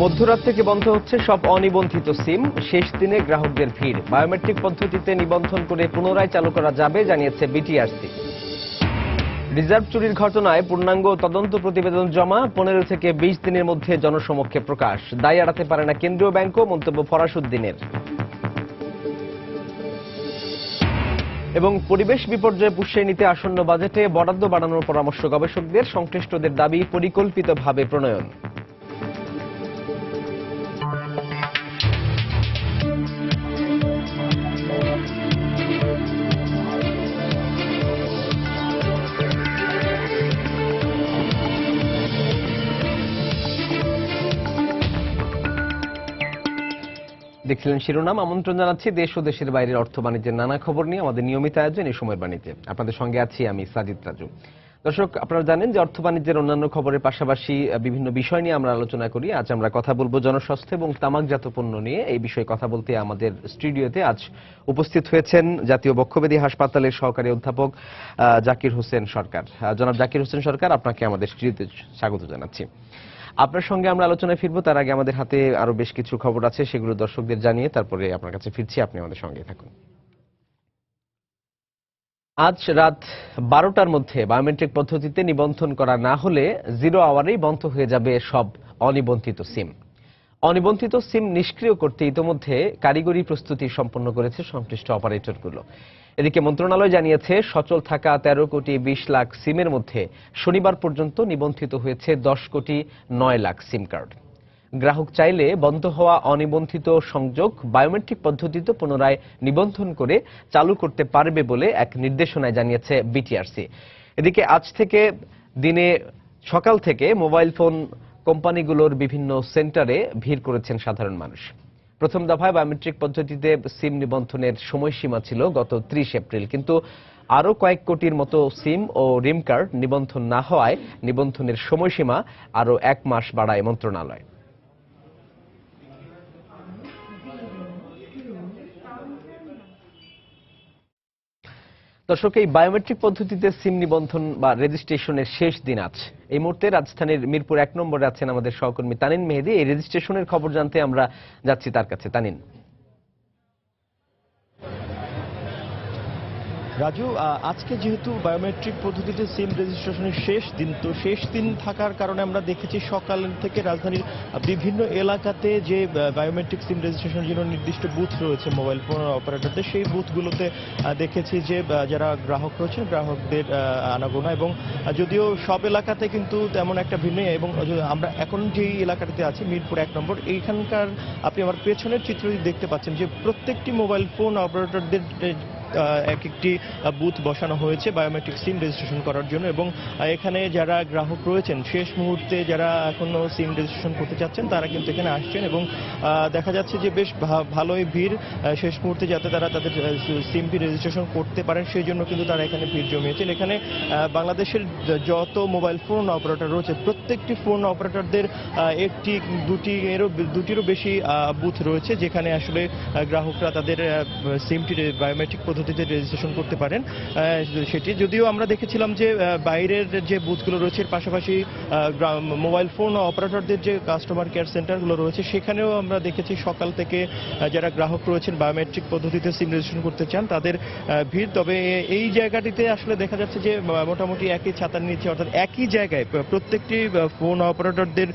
মধ্যরাত থেকে বন্ধ হচ্ছে সব অনিবন্ধিত সিম। শেষ দিনে গ্রাহকদের ভিড়। বায়োমেট্রিক পদ্ধতিতে নিবন্ধন করে পুনরায় চালু করা যাবে জানিয়েছে বিটিআরসি। রিজার্ভ চুরির ঘটনায় পূর্ণাঙ্গ তদন্ত প্রতিবেদন জমা 15 থেকে 20 দিনের মধ্যে জনসমক্ষে প্রকাশ। দায় এড়াতে পারে না কেন্দ্রীয় ব্যাংকও, মন্তব্য ফরাসউদ্দিনের। এবং পরিবেশ বিপর্যয় পুষিয়ে নিতে আসন্ন বাজেটে বরাদ্দ বাড়ানোর পরামর্শ গবেষকদের। সংশ্লিষ্টদের দাবি পরিকল্পিতভাবে প্রণয়ন। দেখছিলেন শিরোনাম। আমন্ত্রণ জানাচ্ছি দেশ ও দেশের বাইরের অর্থ বাণিজ্যের নানা খবর নিয়ে আমাদের নিয়মিত আয়োজন এই সময়ের বাণিজ্যে। আপনাদের সঙ্গে আছি আমি সাজিদ রাজু। দর্শক, আপনারা জানেন যে অর্থ বাণিজ্যের অন্যান্য খবরের পাশাপাশি বিভিন্ন বিষয় নিয়ে আমরা আলোচনা করি। আজ আমরা কথা বলবো জনস্বাস্থ্য এবং তামাকজাত পণ্য নিয়ে। এই বিষয়ে কথা বলতে আমাদের স্টুডিওতে আজ উপস্থিত হয়েছেন জাতীয় বক্ষব্যাধি হাসপাতালের সহকারী অধ্যাপক জাকির হোসেন সরকার। জনাব জাকির হোসেন সরকার, আপনাকে আমাদের স্টুডিওতে স্বাগত জানাচ্ছি। আপনার সঙ্গে আমরা আলোচনায় ফিরবো, তার আগে আমাদের হাতে আরো বেশ কিছু খবর আছে, সেগুলো দর্শকদের জানিয়ে তারপরে আপনার কাছে ফিরছি। আপনি আমাদের সঙ্গে থাকুন। আজ রাত 12টার মধ্যে বায়োমেট্রিক পদ্ধতিতে নিবন্ধন করা না হলে 0 আওয়ারেই বন্ধ হয়ে যাবে সব অনিবন্ধিত সিম। অনিবন্ধিত সিম নিষ্ক্রিয় করতে ইতোমধ্যে কারিগরি প্রস্তুতি সম্পন্ন করেছে সংশ্লিষ্ট অপারেটরগুলো। এদিকে মন্ত্রণালয় জানিয়েছে, সচল থাকা 13 কোটি 20 লাখ সিমের মধ্যে শনিবার পর্যন্ত নিবন্ধিত হয়েছে 10 কোটি 9 লাখ সিম কার্ড। গ্রাহক চাইলে বন্ধ হওয়া অনিবন্ধিত সংযোগ বায়োমেট্রিক পদ্ধতিতে পুনরায় নিবন্ধন করে চালু করতে পারবে বলে এক নির্দেশনায় জানিয়েছে বিটিআরসি। এদিকে আজ থেকে দিনে সকাল থেকে মোবাইল ফোন কোম্পানিগুলোর বিভিন্ন সেন্টারে ভিড় করেছেন সাধারণ মানুষ। প্রথম দফায় বায়োমেট্রিক পদ্ধতিতে সিম নিবন্ধনের সময়সীমা ছিল গত 30 এপ্রিল, কিন্তু আরও কয়েক কোটির মতো সিম ও রিম কার্ড নিবন্ধন না হওয়ায় নিবন্ধনের সময়সীমা আরও 1 মাস বাড়ায় মন্ত্রণালয়। দর্শক, এই বায়োমেট্রিক পদ্ধতিতে সিম নিবন্ধন বা রেজিস্ট্রেশনের শেষ দিন আজ। এই মুহূর্তে রাজধানীর মিরপুর 1 নম্বরে আছেন আমাদের সহকর্মী তানিন মেহেদি। এই রেজিস্ট্রেশনের খবর জানতে আমরা যাচ্ছি তার কাছে। তানিন। রাজু, আজকে যেহেতু বায়োমেট্রিক পদ্ধতিতে সিম রেজিস্ট্রেশনের শেষ দিন, তো শেষ দিন থাকার কারণে আমরা দেখেছি সকাল থেকে রাজধানীর বিভিন্ন এলাকাতে যে বায়োমেট্রিক সিম রেজিস্ট্রেশনের জন্য নির্দিষ্ট বুথ রয়েছে মোবাইল ফোন অপারেটরদের, সেই বুথগুলোতে দেখেছি যে যারা গ্রাহক রয়েছেন গ্রাহকদের আনাগোনা, এবং যদিও সব এলাকাতে কিন্তু তেমন একটা ভিন্ন, এবং আমরা এখন যেই এলাকাটাতে আছি মিরপুর 1 নম্বর, এইখানকার আপনি আমার পেছনের চিত্রটি দেখতে পাচ্ছেন যে প্রত্যেকটি মোবাইল ফোন অপারেটরদের এক একটি বুথ বসানো হয়েছে বায়োমেট্রিক সিম রেজিস্ট্রেশন করার জন্য। এবং এখানে যারা গ্রাহক রয়েছেন শেষ মুহূর্তে যারা এখনো সিম রেজিস্ট্রেশন করতে চাচ্ছেন তারা কিন্তু এখানে আসছেন, এবং দেখা যাচ্ছে যে বেশ ভালোই ভিড়। শেষ মুহূর্তে যাতে তারা তাদের সিমটি রেজিস্ট্রেশন করতে পারেন সেই জন্য কিন্তু তারা এখানে ভিড় জমিয়েছেন। এখানে বাংলাদেশের যত মোবাইল ফোন অপারেটর রয়েছে প্রত্যেকটি ফোন অপারেটরদের একটি দুটিরও বেশি বুথ রয়েছে যেখানে আসলে গ্রাহকরা তাদের সিমটি বায়োমেট্রিক পদ্ধতিতে রেজিস্ট্রেশন করতে পারেন। সেটি যদিও আমরা দেখেছিলাম যে বাইরের যে বুথগুলো রয়েছে এর পাশাপাশি মোবাইল ফোন অপারেটরদের যে কাস্টমার কেয়ার সেন্টারগুলো রয়েছে সেখানেও আমরা দেখেছি সকাল থেকে যারা গ্রাহক রয়েছেন বায়োমেট্রিক পদ্ধতিতে সিম রেজিস্ট্রেশন করতে চান তাদের ভিড়। তবে এই জায়গাটিতে আসলে দেখা যাচ্ছে যে মোটামুটি একই ছাতার নিচে, অর্থাৎ একই জায়গায় প্রত্যেকটি ফোন অপারেটরদের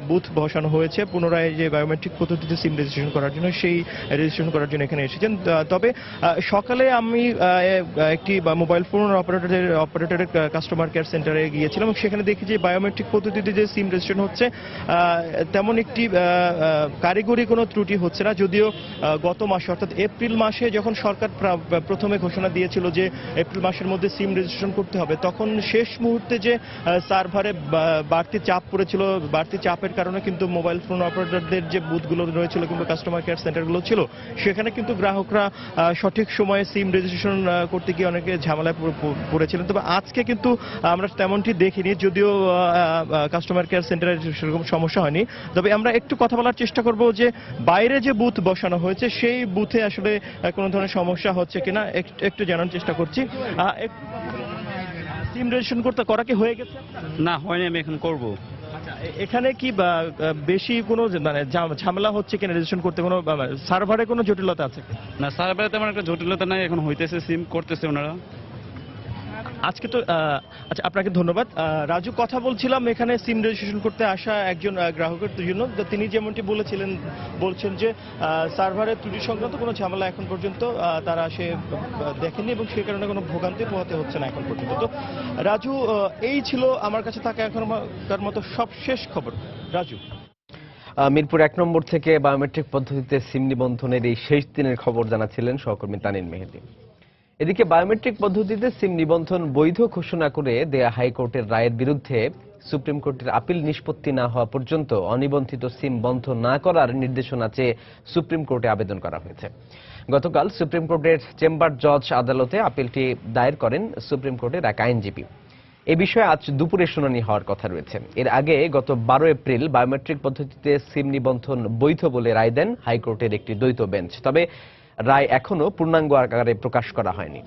বুথ বসানো হয়েছে পুনরায় যে বায়োমেট্রিক পদ্ধতিতে সিম রেজিস্ট্রেশন করার জন্য, সেই রেজিস্ট্রেশন করার জন্য এখানে এসেছেন। তবে সকালে আমি একটি মোবাইল ফোন অপারেটরের কাস্টমার কেয়ার সেন্টারে গিয়েছিলাম, সেখানে দেখি যে বায়োমেট্রিক পদ্ধতিতে যে সিম রেজিস্ট্রেশন হচ্ছে তেমন একটি কারিগরি কোনো ত্রুটি হচ্ছে না। যদিও গত মাসে অর্থাৎ এপ্রিল মাসে যখন সরকার প্রথমে ঘোষণা দিয়েছিল যে এপ্রিল মাসের মধ্যে সিম রেজিস্ট্রেশন করতে হবে, তখন শেষ মুহূর্তে যে সার্ভারে বাড়তি চাপ পড়েছিল, বাড়তি চাপের কারণে কিন্তু মোবাইল ফোন অপারেটরদের যে বুথগুলো রয়েছিল কিংবা কাস্টমার কেয়ার সেন্টারগুলো ছিল সেখানে কিন্তু গ্রাহকরা সঠিক সময়ে সিম রেজিস্ট্রেশন করতে গিয়ে অনেকে ঝামেলায় পড়েছিলেন। তবে আজকে কিন্তু আমরা তেমনটি দেখিনি, যদিও কাস্টমার কেয়ার সেন্টারে সেরকম সমস্যা হয়নি। তবে আমরা একটু কথা বলার চেষ্টা করব যে বাইরে যে বুথ বসানো হয়েছে সেই বুথে আসলে কোনো ধরনের সমস্যা হচ্ছে কিনা একটু জানার চেষ্টা করছি। সিম রেজিস্ট্রেশন করা কি হয়ে গেছে? না, হয়নি, আমি এখন করবো। আচ্ছা, এখানে কি বেশি কোনো মানে ঝামেলা হচ্ছে কিনা রেজিস্ট্রেশন করতে, কোনো সার্ভারে কোনো জটিলতা আছে কি? না, সার্ভারে তেমন একটা জটিলতা নাই, এখন হইতেছে, সিম করতেছে ওনারা। আজকে তো আচ্ছা, আপনাকে ধন্যবাদ। রাজু, কথা বলছিলাম এখানে সিম রেজিস্ট্রেশন করতে আসা একজন গ্রাহকের জন্য। তো তিনি যেমনটি বলছেন যে সার্ভারের ত্রুটি সংক্রান্ত কোনো ঝামেলা এখন পর্যন্ত তারা দেখেনি এবং সে কারণে কোনো ভোগান্তি পোহাতে হচ্ছে না এখন পর্যন্ত। তো রাজু, এই ছিল আমার কাছে থাকা এখনকার মতো সবশেষ খবর। রাজু, মিরপুর 1 নম্বর থেকে বায়োমেট্রিক পদ্ধতিতে সিম নিবন্ধনের এই শেষ দিনের খবর জানাচ্ছিলেন সহকর্মী তানিন মেহেদী। এদিকে বায়োমেট্রিক পদ্ধতিতে সিম নিবন্ধন বৈধ ঘোষণা করে দেয়া হাইকোর্টের রায়ের বিরুদ্ধে সুপ্রিম কোর্টের আপিল নিষ্পত্তি না হওয়া পর্যন্ত অনিবন্ধিত সিম বন্ধ না করার নির্দেশনা চেয়ে সুপ্রিম কোর্টে আবেদন করা হয়েছে। গতকাল সুপ্রিম কোর্টের চেম্বার জজ আদালতে আপিলটি দায়ের করেন সুপ্রিম কোর্টের এক আইনজীবী। এ বিষয়ে আজ দুপুরে শুনানি হওয়ার কথা রয়েছে। এর আগে গত 12 এপ্রিল বায়োমেট্রিক পদ্ধতিতে সিম নিবন্ধন বৈধ বলে রায় দেন হাইকোর্টের একটি দ্বৈত বেঞ্চ। তবে রায় এখনো পূর্ণাঙ্গ আকারে প্রকাশ করা হয়নি।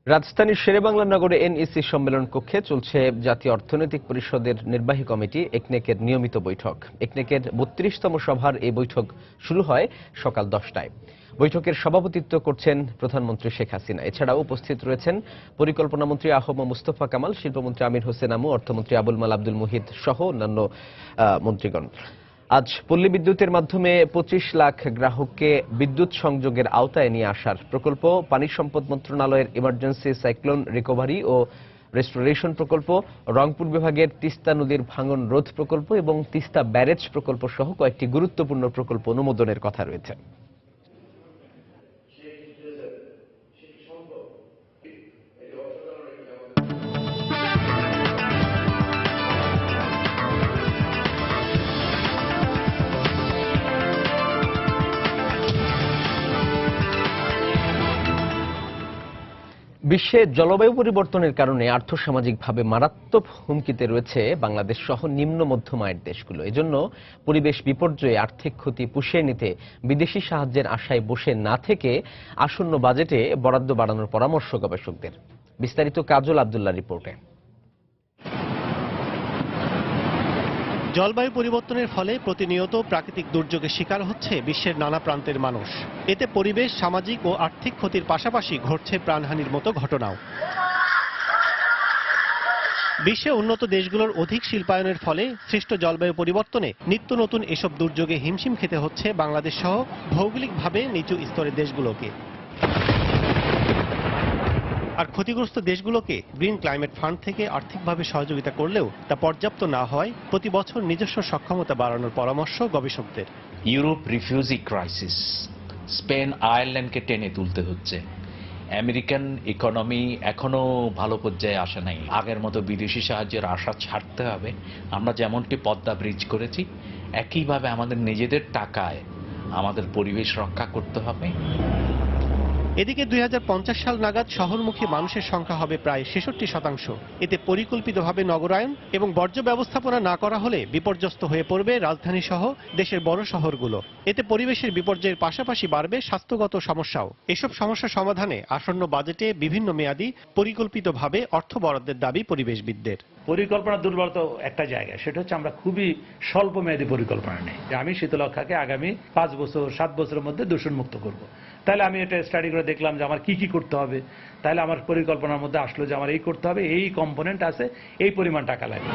রাজধানীর শেরেবাংলা নগরে এনইসি সম্মেলন কক্ষে চলছে জাতীয় অর্থনৈতিক পরিষদের নির্বাহী কমিটি একনেকের নিয়মিত বৈঠক। একনেকের 32তম সভার এই বৈঠক শুরু হয় সকাল 10টায়। বৈঠকের সভাপতিত্ব করছেন প্রধানমন্ত্রী শেখ হাসিনা। এছাড়াও উপস্থিত রয়েছেন পরিকল্পনামন্ত্রী আহম মুস্তফা কামাল, শিল্পমন্ত্রী আমির হোসেন আমু, অর্থমন্ত্রী আবুল মাল আব্দুল মুহিত সহ অন্যান্য মন্ত্রীগণ। আজ পল্লী বিদ্যুতের মাধ্যমে 25 লাখ গ্রাহককে বিদ্যুৎ সংযোগের আওতায় নিয়ে আসার প্রকল্প, পানি সম্পদ মন্ত্রণালয়ের ইমার্জেন্সি সাইক্লোন রিকভারি ও রেস্টোরেশন প্রকল্প, রংপুর বিভাগের তিস্তা নদীর ভাঙন রোধ প্রকল্প এবং তিস্তা ব্যারেজ প্রকল্প সহ কয়েকটি গুরুত্বপূর্ণ প্রকল্প অনুমোদনের কথা রয়েছে। বিশ্বে জলবায়ু পরিবর্তনের কারণে আর্থসামাজিকভাবে মারাত্মক হুমকিতে রয়েছে বাংলাদেশ সহ নিম্ন মধ্যম আয়ের দেশগুলো। এজন্য পরিবেশ বিপর্যয়ে আর্থিক ক্ষতি পুষিয়ে নিতে বিদেশি সাহায্যের আশায় বসে না থেকে আসন্ন বাজেটে বরাদ্দ বাড়ানোর পরামর্শ গবেষকদের। বিস্তারিত কাজল আব্দুল্লাহ রিপোর্টে। জলবায়ু পরিবর্তনের ফলে প্রতিনিয়ত প্রাকৃতিক দুর্যোগের শিকার হচ্ছে বিশ্বের নানা প্রান্তের মানুষ। এতে পরিবেশ, সামাজিক ও আর্থিক ক্ষতির পাশাপাশি ঘটছে প্রাণহানির মতো ঘটনাও। বিশ্বে উন্নত দেশগুলোর অধিক শিল্পায়নের ফলে সৃষ্ট জলবায়ু পরিবর্তনে নিত্য নতুন এসব দুর্যোগে হিমশিম খেতে হচ্ছে বাংলাদেশ সহ ভৌগোলিকভাবে নিচু স্তরের দেশগুলোকে। আর ক্ষতিগ্রস্ত দেশগুলোকে গ্রিন ক্লাইমেট ফান্ড থেকে আর্থিকভাবে সহযোগিতা করলেও তা পর্যাপ্ত না হয় প্রতি বছর নিজস্ব সক্ষমতা বাড়ানোর পরামর্শ গবেষকদের। ইউরোপ রিফিউজি ক্রাইসিস, স্পেন আয়ারল্যান্ডকে টেনে তুলতে হচ্ছে। আমেরিকান ইকোনমি এখনো ভালো পর্যায়ে আসে নাই। আগের মতো বিদেশি সাহায্যের আশা ছাড়তে হবে। আমরা যেমনটি পদ্মা ব্রিজ করেছি, একইভাবে আমাদের নিজেদের টাকায় আমাদের পরিবেশ রক্ষা করতে হবে। এদিকে 2050 সাল নাগাদ শহরমুখী মানুষের সংখ্যা হবে প্রায় 66%। এতে পরিকল্পিতভাবে নগরায়ন এবং বর্জ্য ব্যবস্থাপনা না করা হলে বিপর্যস্ত হয়ে পড়বে রাজধানী সহ দেশের বড় শহরগুলো। এতে পরিবেশের বিপর্যয়ের পাশাপাশি বাড়বে স্বাস্থ্যগত সমস্যাও। এসব সমস্যা সমাধানে আসন্ন বাজেটে বিভিন্ন মেয়াদী পরিকল্পিতভাবে অর্থ বরাদ্দের দাবি পরিবেশবিদদের। পরিকল্পনা দুর্বল তো একটা জায়গা, সেটা হচ্ছে আমরা খুবই স্বল্প মেয়াদী পরিকল্পনা নেই যে আমি শীতলক্ষাকে আগামী 5 বছর 7 বছরের মধ্যে দূষণমুক্ত করব। তাহলে আমি এটা স্টাডি করে দেখলাম যে আমার কি কি করতে হবে। তাহলে আমার পরিকল্পনার মধ্যে আসলো যে আমার এই করতে হবে, এই কম্পোনেন্ট আছে, এই পরিমাণ টাকা লাগবে।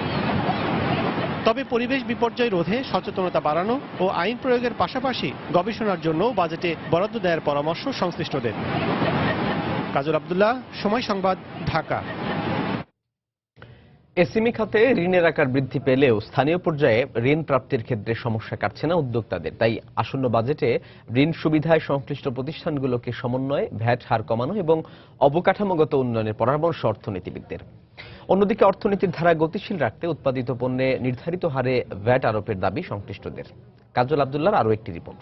তবে পরিবেশ বিপর্যয় রোধে সচেতনতা বাড়ানো ও আইন প্রয়োগের পাশাপাশি গবেষণার জন্য বাজেটে বরাদ্দ দেওয়ার পরামর্শ সংশ্লিষ্টদের। কাজল আব্দুল্লাহ, সময় সংবাদ, ঢাকা। এসএমই খাতে ঋণের আকার বৃদ্ধি পেলেও স্থানীয় পর্যায়ে ঋণ প্রাপ্তির ক্ষেত্রে সমস্যা কাটছে না উদ্যোক্তাদের। তাই আসন্ন বাজেটে ঋণ সুবিধায় সংশ্লিষ্ট প্রতিষ্ঠানগুলোকে সমন্বয়, ভ্যাট হার কমানো এবং অবকাঠামোগত উন্নয়নের পরামর্শ অর্থনীতিবিদদের। অন্যদিকে অর্থনীতির ধারা গতিশীল রাখতে উৎপাদিত পণ্যে নির্ধারিত হারে ভ্যাট আরোপের দাবি সংশ্লিষ্টদের। কাজল আব্দুল্লাহর আরও একটি রিপোর্ট।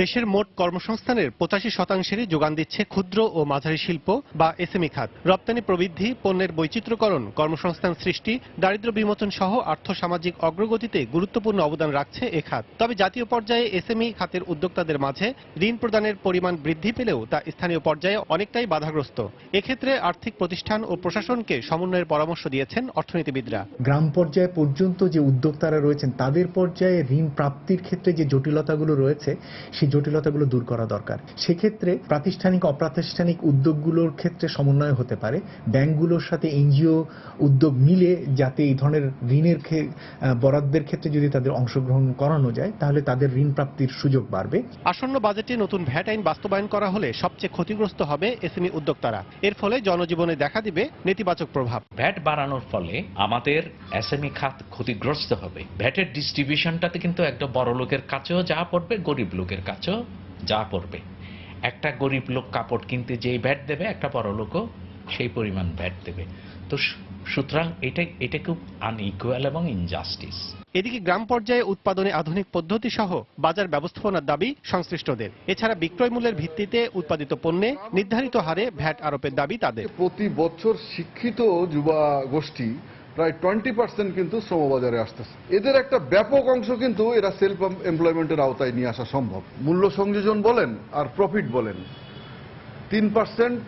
দেশের মোট কর্মসংস্থানের 85%-ই যোগান দিচ্ছে ক্ষুদ্র ও মাঝারি শিল্প বা এসএমই খাত। রপ্তানি প্রবৃদ্ধি, পণ্যের বৈচিত্র্যকরণ, কর্মসংস্থান সৃষ্টি, দারিদ্র্য বিমোচন সহ আর্থসামাজিক অগ্রগতিতে গুরুত্বপূর্ণ অবদান রাখছে এ খাত। তবে জাতীয় পর্যায়ে এসএমই খাতের উদ্যোক্তাদের মাঝে ঋণ প্রদানের পরিমাণ বৃদ্ধি পেলেও তা স্থানীয় পর্যায়ে অনেকটাই বাধাগ্রস্ত। এক্ষেত্রে আর্থিক প্রতিষ্ঠান ও প্রশাসনকে সমন্বয়ের পরামর্শ দিয়েছেন অর্থনীতিবিদরা। গ্রাম পর্যায়ে পর্যন্ত যে উদ্যোক্তারা রয়েছেন তাদের পর্যায়ে ঋণ প্রাপ্তির ক্ষেত্রে যে জটিলতাগুলো রয়েছে সেই জটিলতাগুলো দূর করা দরকার। সেক্ষেত্রে প্রাতিষ্ঠানিক অপ্রাতিষ্ঠানিক উদ্যোগগুলোর ক্ষেত্রে সমন্বয় হতে পারে, ব্যাংকগুলোর সাথে এনজিও উদ্যোগ মিলে যাতে এই ধরনের ঋণের বরাদ্দের ক্ষেত্রে যদি তাদের অংশগ্রহণ করানো যায় তাহলে তাদের ঋণ প্রাপ্তির সুযোগ বাড়বে। আসন্ন বাজেটে নতুন ভ্যাট আইন বাস্তবায়ন করা হলে সবচেয়ে ক্ষতিগ্রস্ত হবে এসএমই উদ্যোক্তারা। এর ফলে জনজীবনে দেখা দিবে নেতিবাচক প্রভাব। ভ্যাট বাড়ানোর ফলে আমাদের এসএমই খাত ক্ষতিগ্রস্ত হবে। ভ্যাটের ডিস্ট্রিবিউশনটাতে কিন্তু একটা বড় লোকের কাছেও যা পড়বে, গরিব লোকের কাছেও যা পড়বে। একটা গরিব লোক কাপড় কিনতে যেই ভ্যাট দেবে, একটা বড় লোকও সেই পরিমাণ ভ্যাট দেবে। তো সুতরাং এটা খুব আনইকুয়াল এবং ইনজাস্টিস। এদিকে গ্রাম পর্যায়ে উৎপাদনে আধুনিক পদ্ধতি সহ বাজার ব্যবস্থাপনার দাবি সংশ্লিষ্টদের। এছাড়া বিক্রয় মূল্যের ভিত্তিতে উৎপাদিত পণ্যে নির্ধারিত হারে ভ্যাট আরোপের দাবি তাদের। প্রতি বছর শিক্ষিত যুবা গোষ্ঠী প্রায় 20% কিন্তু শ্রমবাজারে আসতেছে। এদের একটা ব্যাপক অংশ কিন্তু এরা সেলফ এমপ্লয়মেন্টের আওতায় নিয়ে আসা সম্ভব। মূল্য সংযোজন বলেন আর প্রফিট বলেন 3%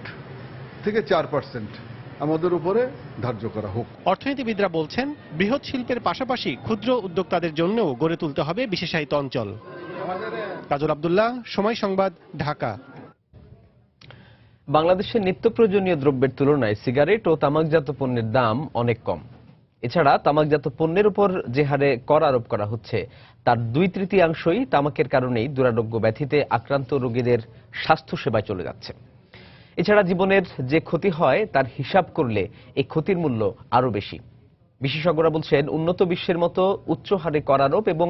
থেকে 4% আমাদের উপরে ধার্য করা হোক। অর্থনীতিবিদরা বলছেন, বৃহৎ শিল্পের পাশাপাশি ক্ষুদ্র উদ্যোক্তাদের জন্যও গড়ে তুলতে হবে বিশেষায়িত অঞ্চল। কাজল আব্দুল্লাহ, সময় সংবাদ, ঢাকা। বাংলাদেশের নিত্য প্রয়োজনীয় দ্রব্যের তুলনায় সিগারেট ও তামাকজাত পণ্যের দাম অনেক কম। এছাড়া তামাকজাত পণ্যের উপর যে হারে কর আরোপ করা হচ্ছে তার 2/3 তামাকের কারণেই দুরারোগ্য ব্যাধিতে আক্রান্ত রোগীদের স্বাস্থ্যসেবায় চলে যাচ্ছে। এছাড়া জীবনের যে ক্ষতি হয় তার হিসাব করলে এই ক্ষতির মূল্য আরো বেশি। বিশেষজ্ঞরা বলছেন, উন্নত বিশ্বের মতো উচ্চ হারে কর আরোপ এবং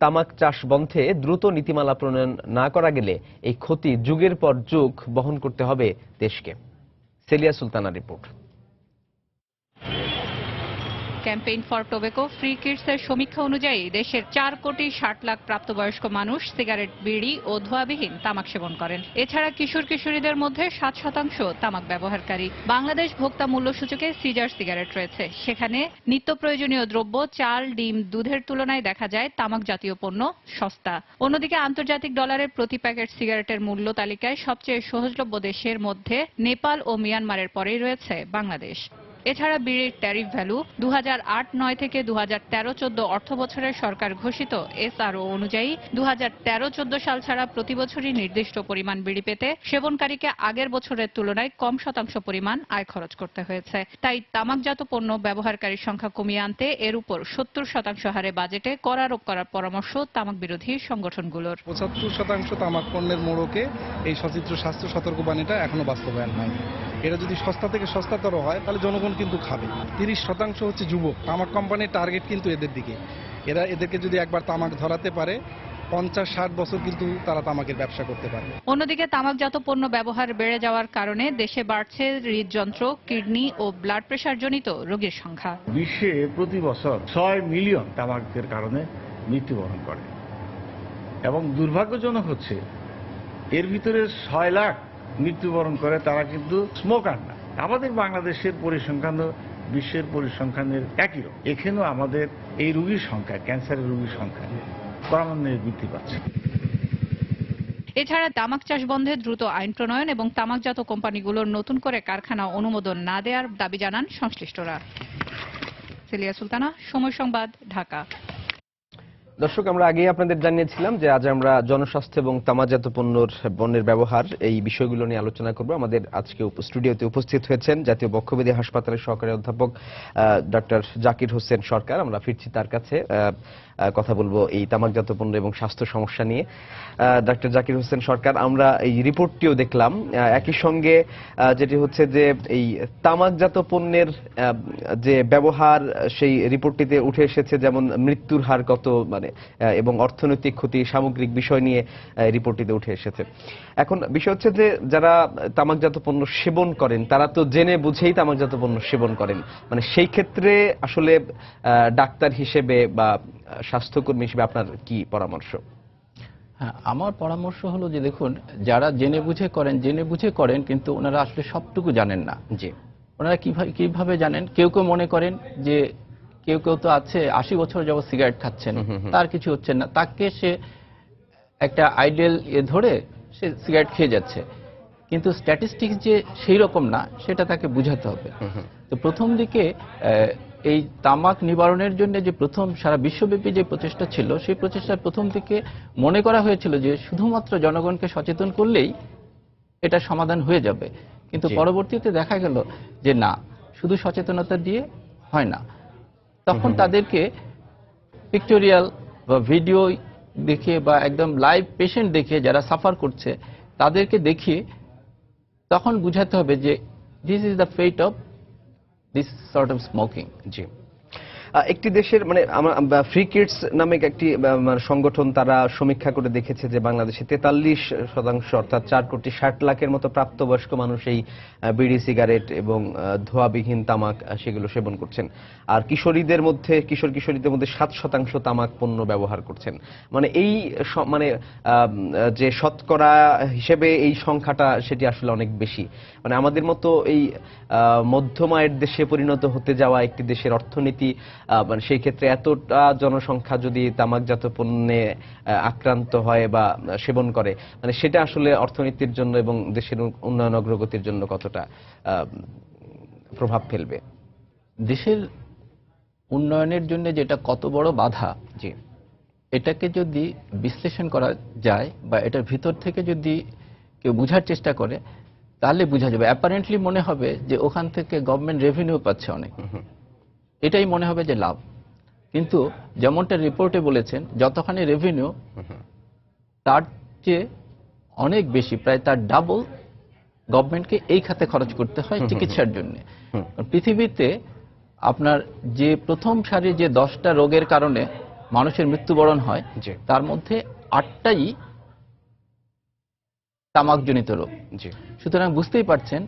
তামাক চাষ বন্ধে দ্রুত নীতিমালা প্রণয়ন না করা গেলে এই ক্ষতি যুগের পর যুগ বহন করতে হবে দেশকে। সেলিয়া সুলতানার report. Campaign for tobacco free kids এর সমীক্ষা অনুযায়ী দেশের 4,60,00,000 প্রাপ্তবয়স্ক মানুষ সিগারেট, বিড়ি ও ধোঁয়াবিহীন তামাক সেবন করেন। এছাড়া কিশোর কিশোরীদের মধ্যে 7% তামাক ব্যবহারকারী। বাংলাদেশ ভোক্তা মূল্য সূচকে সিজার সিগারেট রয়েছে। সেখানে নিত্য প্রয়োজনীয় দ্রব্য, চাল, ডিম, দুধের তুলনায় দেখা যায় তামাক জাতীয় পণ্য সস্তা। অন্যদিকে আন্তর্জাতিক ডলারের প্রতি প্যাকেট সিগারেটের মূল্য তালিকায় সবচেয়ে সহজলভ্য দেশের মধ্যে নেপাল ও মিয়ানমারের পরেই রয়েছে বাংলাদেশ। এছাড়া বিড়ির ট্যারিফ ভ্যালু 2008-09 থেকে 2013-14 অর্থ বছরের সরকার ঘোষিত এসআরও অনুযায়ী 2013-14 সাল ছাড়া প্রতি বছরই নির্দিষ্ট পরিমাণ বিড়ি পেতে সেবনকারীকে আগের বছরের তুলনায় কম শতাংশ পরিমাণ আয় খরচ করতে হয়েছে। তাই তামাকজাত পণ্য ব্যবহারকারীর সংখ্যা কমিয়ে আনতে এর উপর 70% হারে বাজেটে কর আরোপ করার পরামর্শ তামাক বিরোধী সংগঠনগুলোর। 75% তামাক পণ্যের মোড়কে এই সচিত্র স্বাস্থ্য সতর্কবাণীটা এখনো বাস্তবায়ন হয়নি। এটা যদি সস্তা থেকে সস্তাতর হয় তাহলে জনগণ কিন্তু খাবে। 30% হচ্ছে যুবক। তামাক কোম্পানির টার্গেট কিন্তু এদের দিকে। এদেরকে যদি একবার তামাক ধরাতে পারে 50-60 বছর কিন্তু তারা তামাকের ব্যবসা করতে পারে। অন্যদিকে তামাকজাত পণ্য ব্যবহার বেড়ে যাওয়ার কারণে দেশে বাড়ছে হৃদযন্ত্র, কিডনি ও ব্লাড প্রেশার জনিত রোগীর সংখ্যা। বিশ্বে প্রতি বছর 6 মিলিয়ন তামাকের কারণে মৃত্যুবরণ করে এবং দুর্ভাগ্যজনক হচ্ছে এর ভিতরে 6 লাখ মৃত্যুবরণ করে তারা কিন্তু স্মোকার না। আমাদের বাংলাদেশের পরিসংখ্যান বিশ্বের পরিসংখ্যানের একই রকম। এখানেও আমাদের এই রোগীর সংখ্যা, ক্যান্সারের রোগীর সংখ্যা ক্রমান্বয়ে বৃদ্ধি পাচ্ছে। এছাড়া তামাক চাষ বন্ধে দ্রুত আইন প্রণয়ন এবং তামাকজাত কোম্পানিগুলোর নতুন করে কারখানা অনুমোদন না দেওয়ার দাবি জানান সংশ্লিষ্টরা। সেলিয়া সুলতানা, সময় সংবাদ, ঢাকা। দর্শক, আমরা আগেই আপনাদের জানিয়েছিলাম যে আজ আমরা জনস্বাস্থ্য এবং তামাকজাত পণ্যের ব্যবহার এই বিষয়গুলো নিয়ে আলোচনা করব। আমাদের আজকে স্টুডিওতে উপস্থিত হয়েছেন জাতীয় বক্ষব্যাধি হাসপাতালের সহকারী অধ্যাপক ডক্টর জাকির হোসেন সরকার। আমরা ফিরছি তার কাছে, কথা বলবো এই তামাকজাত পণ্য এবং স্বাস্থ্য সমস্যা নিয়ে। ডক্টর জাকির হোসেন সরকার, আমরা এই রিপোর্টটিও দেখলাম, একই সঙ্গে যেটি হচ্ছে যে এই তামাকজাত পণ্যের যে ব্যবহার সেই রিপোর্টটিতে উঠে এসেছে, যেমন মৃত্যুর হার কত এবং অর্থনৈতিক ক্ষতি, সামগ্রিক বিষয় নিয়ে রিপোর্টটিতে উঠে এসেছে। এখন বিষয় হচ্ছে যে যারা তামাকজাত পণ্য সেবন করেন তারা তো জেনে বুঝেই তামাকজাত পণ্য সেবন করেন, সেই ক্ষেত্রে আসলে ডাক্তার হিসেবে বা স্বাস্থ্যকর্মী হিসেবে আপনার কি পরামর্শ? হ্যাঁ, আমার পরামর্শ হলো যে দেখুন, যারা জেনে বুঝে করেন কিন্তু ওনারা আসলে সবটুকু জানেন না। জি, ওনারা কিভাবে জানেন? কেউ মনে করেন যে কেউ তো আছে 80 বছর যাবত সিগারেট খাচ্ছেন, তার কিছু হচ্ছে না, তাকে সে একটা আইডিয়াল ধরে সে সিগারেট খেয়ে যাচ্ছে, কিন্তু স্ট্যাটিস্টিক্স যে সেই রকম না সেটা তাকে বুঝাতে হবে। তো প্রথম দিকে এই তামাক নিবারণের জন্য যে প্রথম সারা বিশ্বব্যাপী যে প্রচেষ্টা ছিল, সেই প্রচেষ্টার প্রথম দিকে মনে করা হয়েছিল যে শুধুমাত্র জনগণকে সচেতন করলেই এটা সমাধান হয়ে যাবে, কিন্তু পরবর্তীতে দেখা গেল যে না, শুধু সচেতনতা দিয়ে হয় না। তখন তাদেরকে পিকটোরিয়াল বা ভিডিও দেখে বা একদম লাইভ পেশেন্ট দেখে যারা সাফার করছে তাদেরকে দেখিয়ে তখন বুঝাতে হবে যে this is the fate of this sort of smoking. জি। একটি দেশের মানে ফ্রি কিডস নামে একটি সংগঠন, তারা সমীক্ষা করে দেখেছে যে বাংলাদেশে 43% অর্থাৎ 4,60,00,000-এর মতো প্রাপ্তবয়স্ক মানুষ এই বিড়ি, সিগারেট এবং ধোঁয়াবিহীন তামাক সেগুলো সেবন করছেন। আর কিশোরীদের মধ্যে 7% তামাক পণ্য ব্যবহার করছেন। মানে এই যে শতকরা হিসেবে এই সংখ্যাটা সেটি আসলে অনেক বেশি। মানে আমাদের মতো এই মধ্যম আয়ের দেশে পরিণত হতে যাওয়া একটি দেশের অর্থনীতি, মানে সেই ক্ষেত্রে এতটা জনসংখ্যা যদি তামাকজাত পণ্যে আক্রান্ত হয় বা সেবন করে, মানে সেটা আসলে অর্থনীতির জন্য এবং দেশের উন্নয়ন অগ্রগতির জন্য কতটা প্রভাব ফেলবে? দেশের উন্নয়নের জন্য যেটা কত বড় বাধা, জি, এটাকে যদি বিশ্লেষণ করা যায় বা এটার ভিতর থেকে যদি কেউ বুঝার চেষ্টা করে তাহলে বোঝা যাবে। অ্যাপারেন্টলি মনে হবে যে ওখান থেকে গভর্নমেন্ট রেভিনিউ পাচ্ছে অনেক, এটাই মনে হবে যে লাভ, কিন্তু যেমনটা রিপোর্টে বলেছেন যতখানি রেভিনিউ তার চেয়ে অনেক বেশি, প্রায় তার ডাবল গভর্নমেন্টকে এই খাতে খরচ করতে হয় চিকিৎসার জন্য। পৃথিবীতে আপনার যে প্রথম সারির যে 10টা রোগের কারণে মানুষের মৃত্যুবরণ হয় তার মধ্যে 8টাই তামাকজনিত রোগ। সুতরাং বুঝতেই পারছেন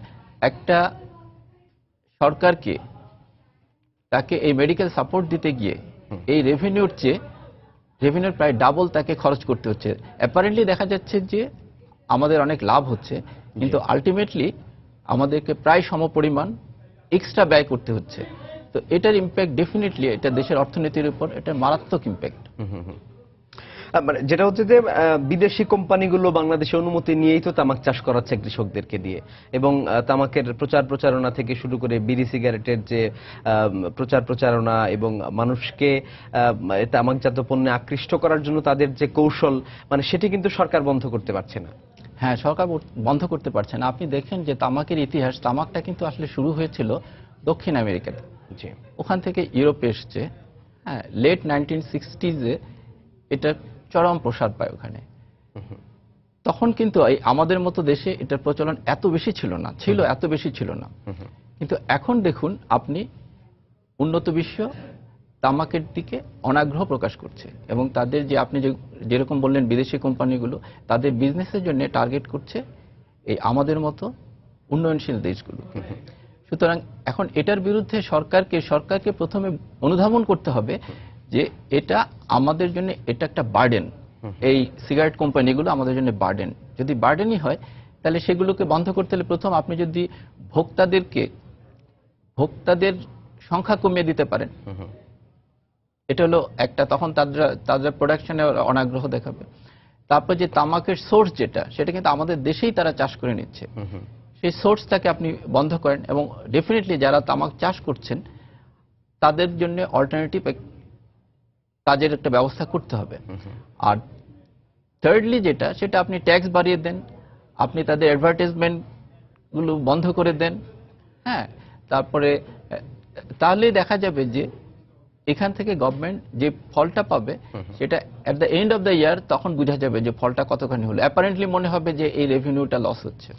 একটা সরকারকে তাকে এই মেডিকেল সাপোর্ট দিতে গিয়ে এই রেভিনিউর প্রায় ডাবল তাকে খরচ করতে হচ্ছে। অ্যাপারেন্টলি দেখা যাচ্ছে যে আমাদের অনেক লাভ হচ্ছে, কিন্তু আলটিমেটলি আমাদেরকে প্রায় সমপরিমাণ এক্সট্রা ব্যয় করতে হচ্ছে। তো এটার ইম্প্যাক্ট ডেফিনেটলি এটা দেশের অর্থনীতির উপর এটা মারাত্মক ইম্প্যাক্ট। মানে যেটা হচ্ছে যে বিদেশি কোম্পানিগুলো বাংলাদেশে অনুমতি নিয়েই তো তামাক চাষ করাচ্ছে কৃষকদেরকে দিয়ে, এবং তামাকের প্রচারণা থেকে শুরু করে বিড়ি সিগারেটের যে প্রচারণা এবং মানুষকে তামাকজাত পণ্যে আকৃষ্ট করার জন্য তাদের যে কৌশল, মানে সেটি কিন্তু সরকার বন্ধ করতে পারছে না। হ্যাঁ, সরকার বন্ধ করতে পারছে না। আপনি দেখেন যে তামাকের ইতিহাস, তামাকটা কিন্তু আসলে শুরু হয়েছিল দক্ষিণ আমেরিকাতে, ওখান থেকে ইউরোপে এসছে। হ্যাঁ, লেট 1960s এটা চরম প্রসার পায় ওখানে। তখন কিন্তু আমাদের মতো দেশে এটার প্রচলন এত বেশি ছিল না। কিন্তু এখন দেখুন আপনি উন্নত বিশ্ব তামাকের দিকে অনাগ্রহ প্রকাশ করছে, এবং তাদের যে আপনি যেরকম বললেন বিদেশি কোম্পানিগুলো তাদের বিজনেসের জন্য টার্গেট করছে এই আমাদের মতো উন্নয়নশীল দেশগুলো। সুতরাং এখন এটার বিরুদ্ধে সরকারকে প্রথমে অনুধাবন করতে হবে যে এটা আমাদের জন্য এটা একটা বার্ডেন, এই সিগারেট কোম্পানিগুলো আমাদের জন্য বার্ডেন। যদি বার্ডেনই হয় তাহলে সেগুলোকে বন্ধ করতে হলে প্রথম আপনি যদি ভোক্তাদের সংখ্যা কমিয়ে দিতে পারেন, এটা হলো একটা, তখন তাদের প্রোডাকশনে অনাগ্রহ দেখাবে। তারপর যে তামাকের সোর্স সেটা কিন্তু আমাদের দেশেই তারা চাষ করে নিচ্ছে, সেই সোর্সটাকে আপনি বন্ধ করেন, এবং ডেফিনেটলি যারা তামাক চাষ করছেন তাদের জন্য অল্টারনেটিভ কাজের একটা ব্যবস্থা করতে হবে। আর থার্ডলি সেটা আপনি ট্যাক্স বাড়িয়ে দেন, আপনি তাদের অ্যাডভার্টাইজমেন্টগুলো বন্ধ করে দেন। হ্যাঁ, তারপরে তাহলেই দেখা যাবে যে এখান থেকে গভর্নমেন্ট যে ফলটা পাবে সেটা at the end of the year তখন বোঝা যাবে যে ফলটা কতখানি হলো। অ্যাপারেন্টলি মনে হবে যে এই রেভিনিউটা লস হচ্ছে।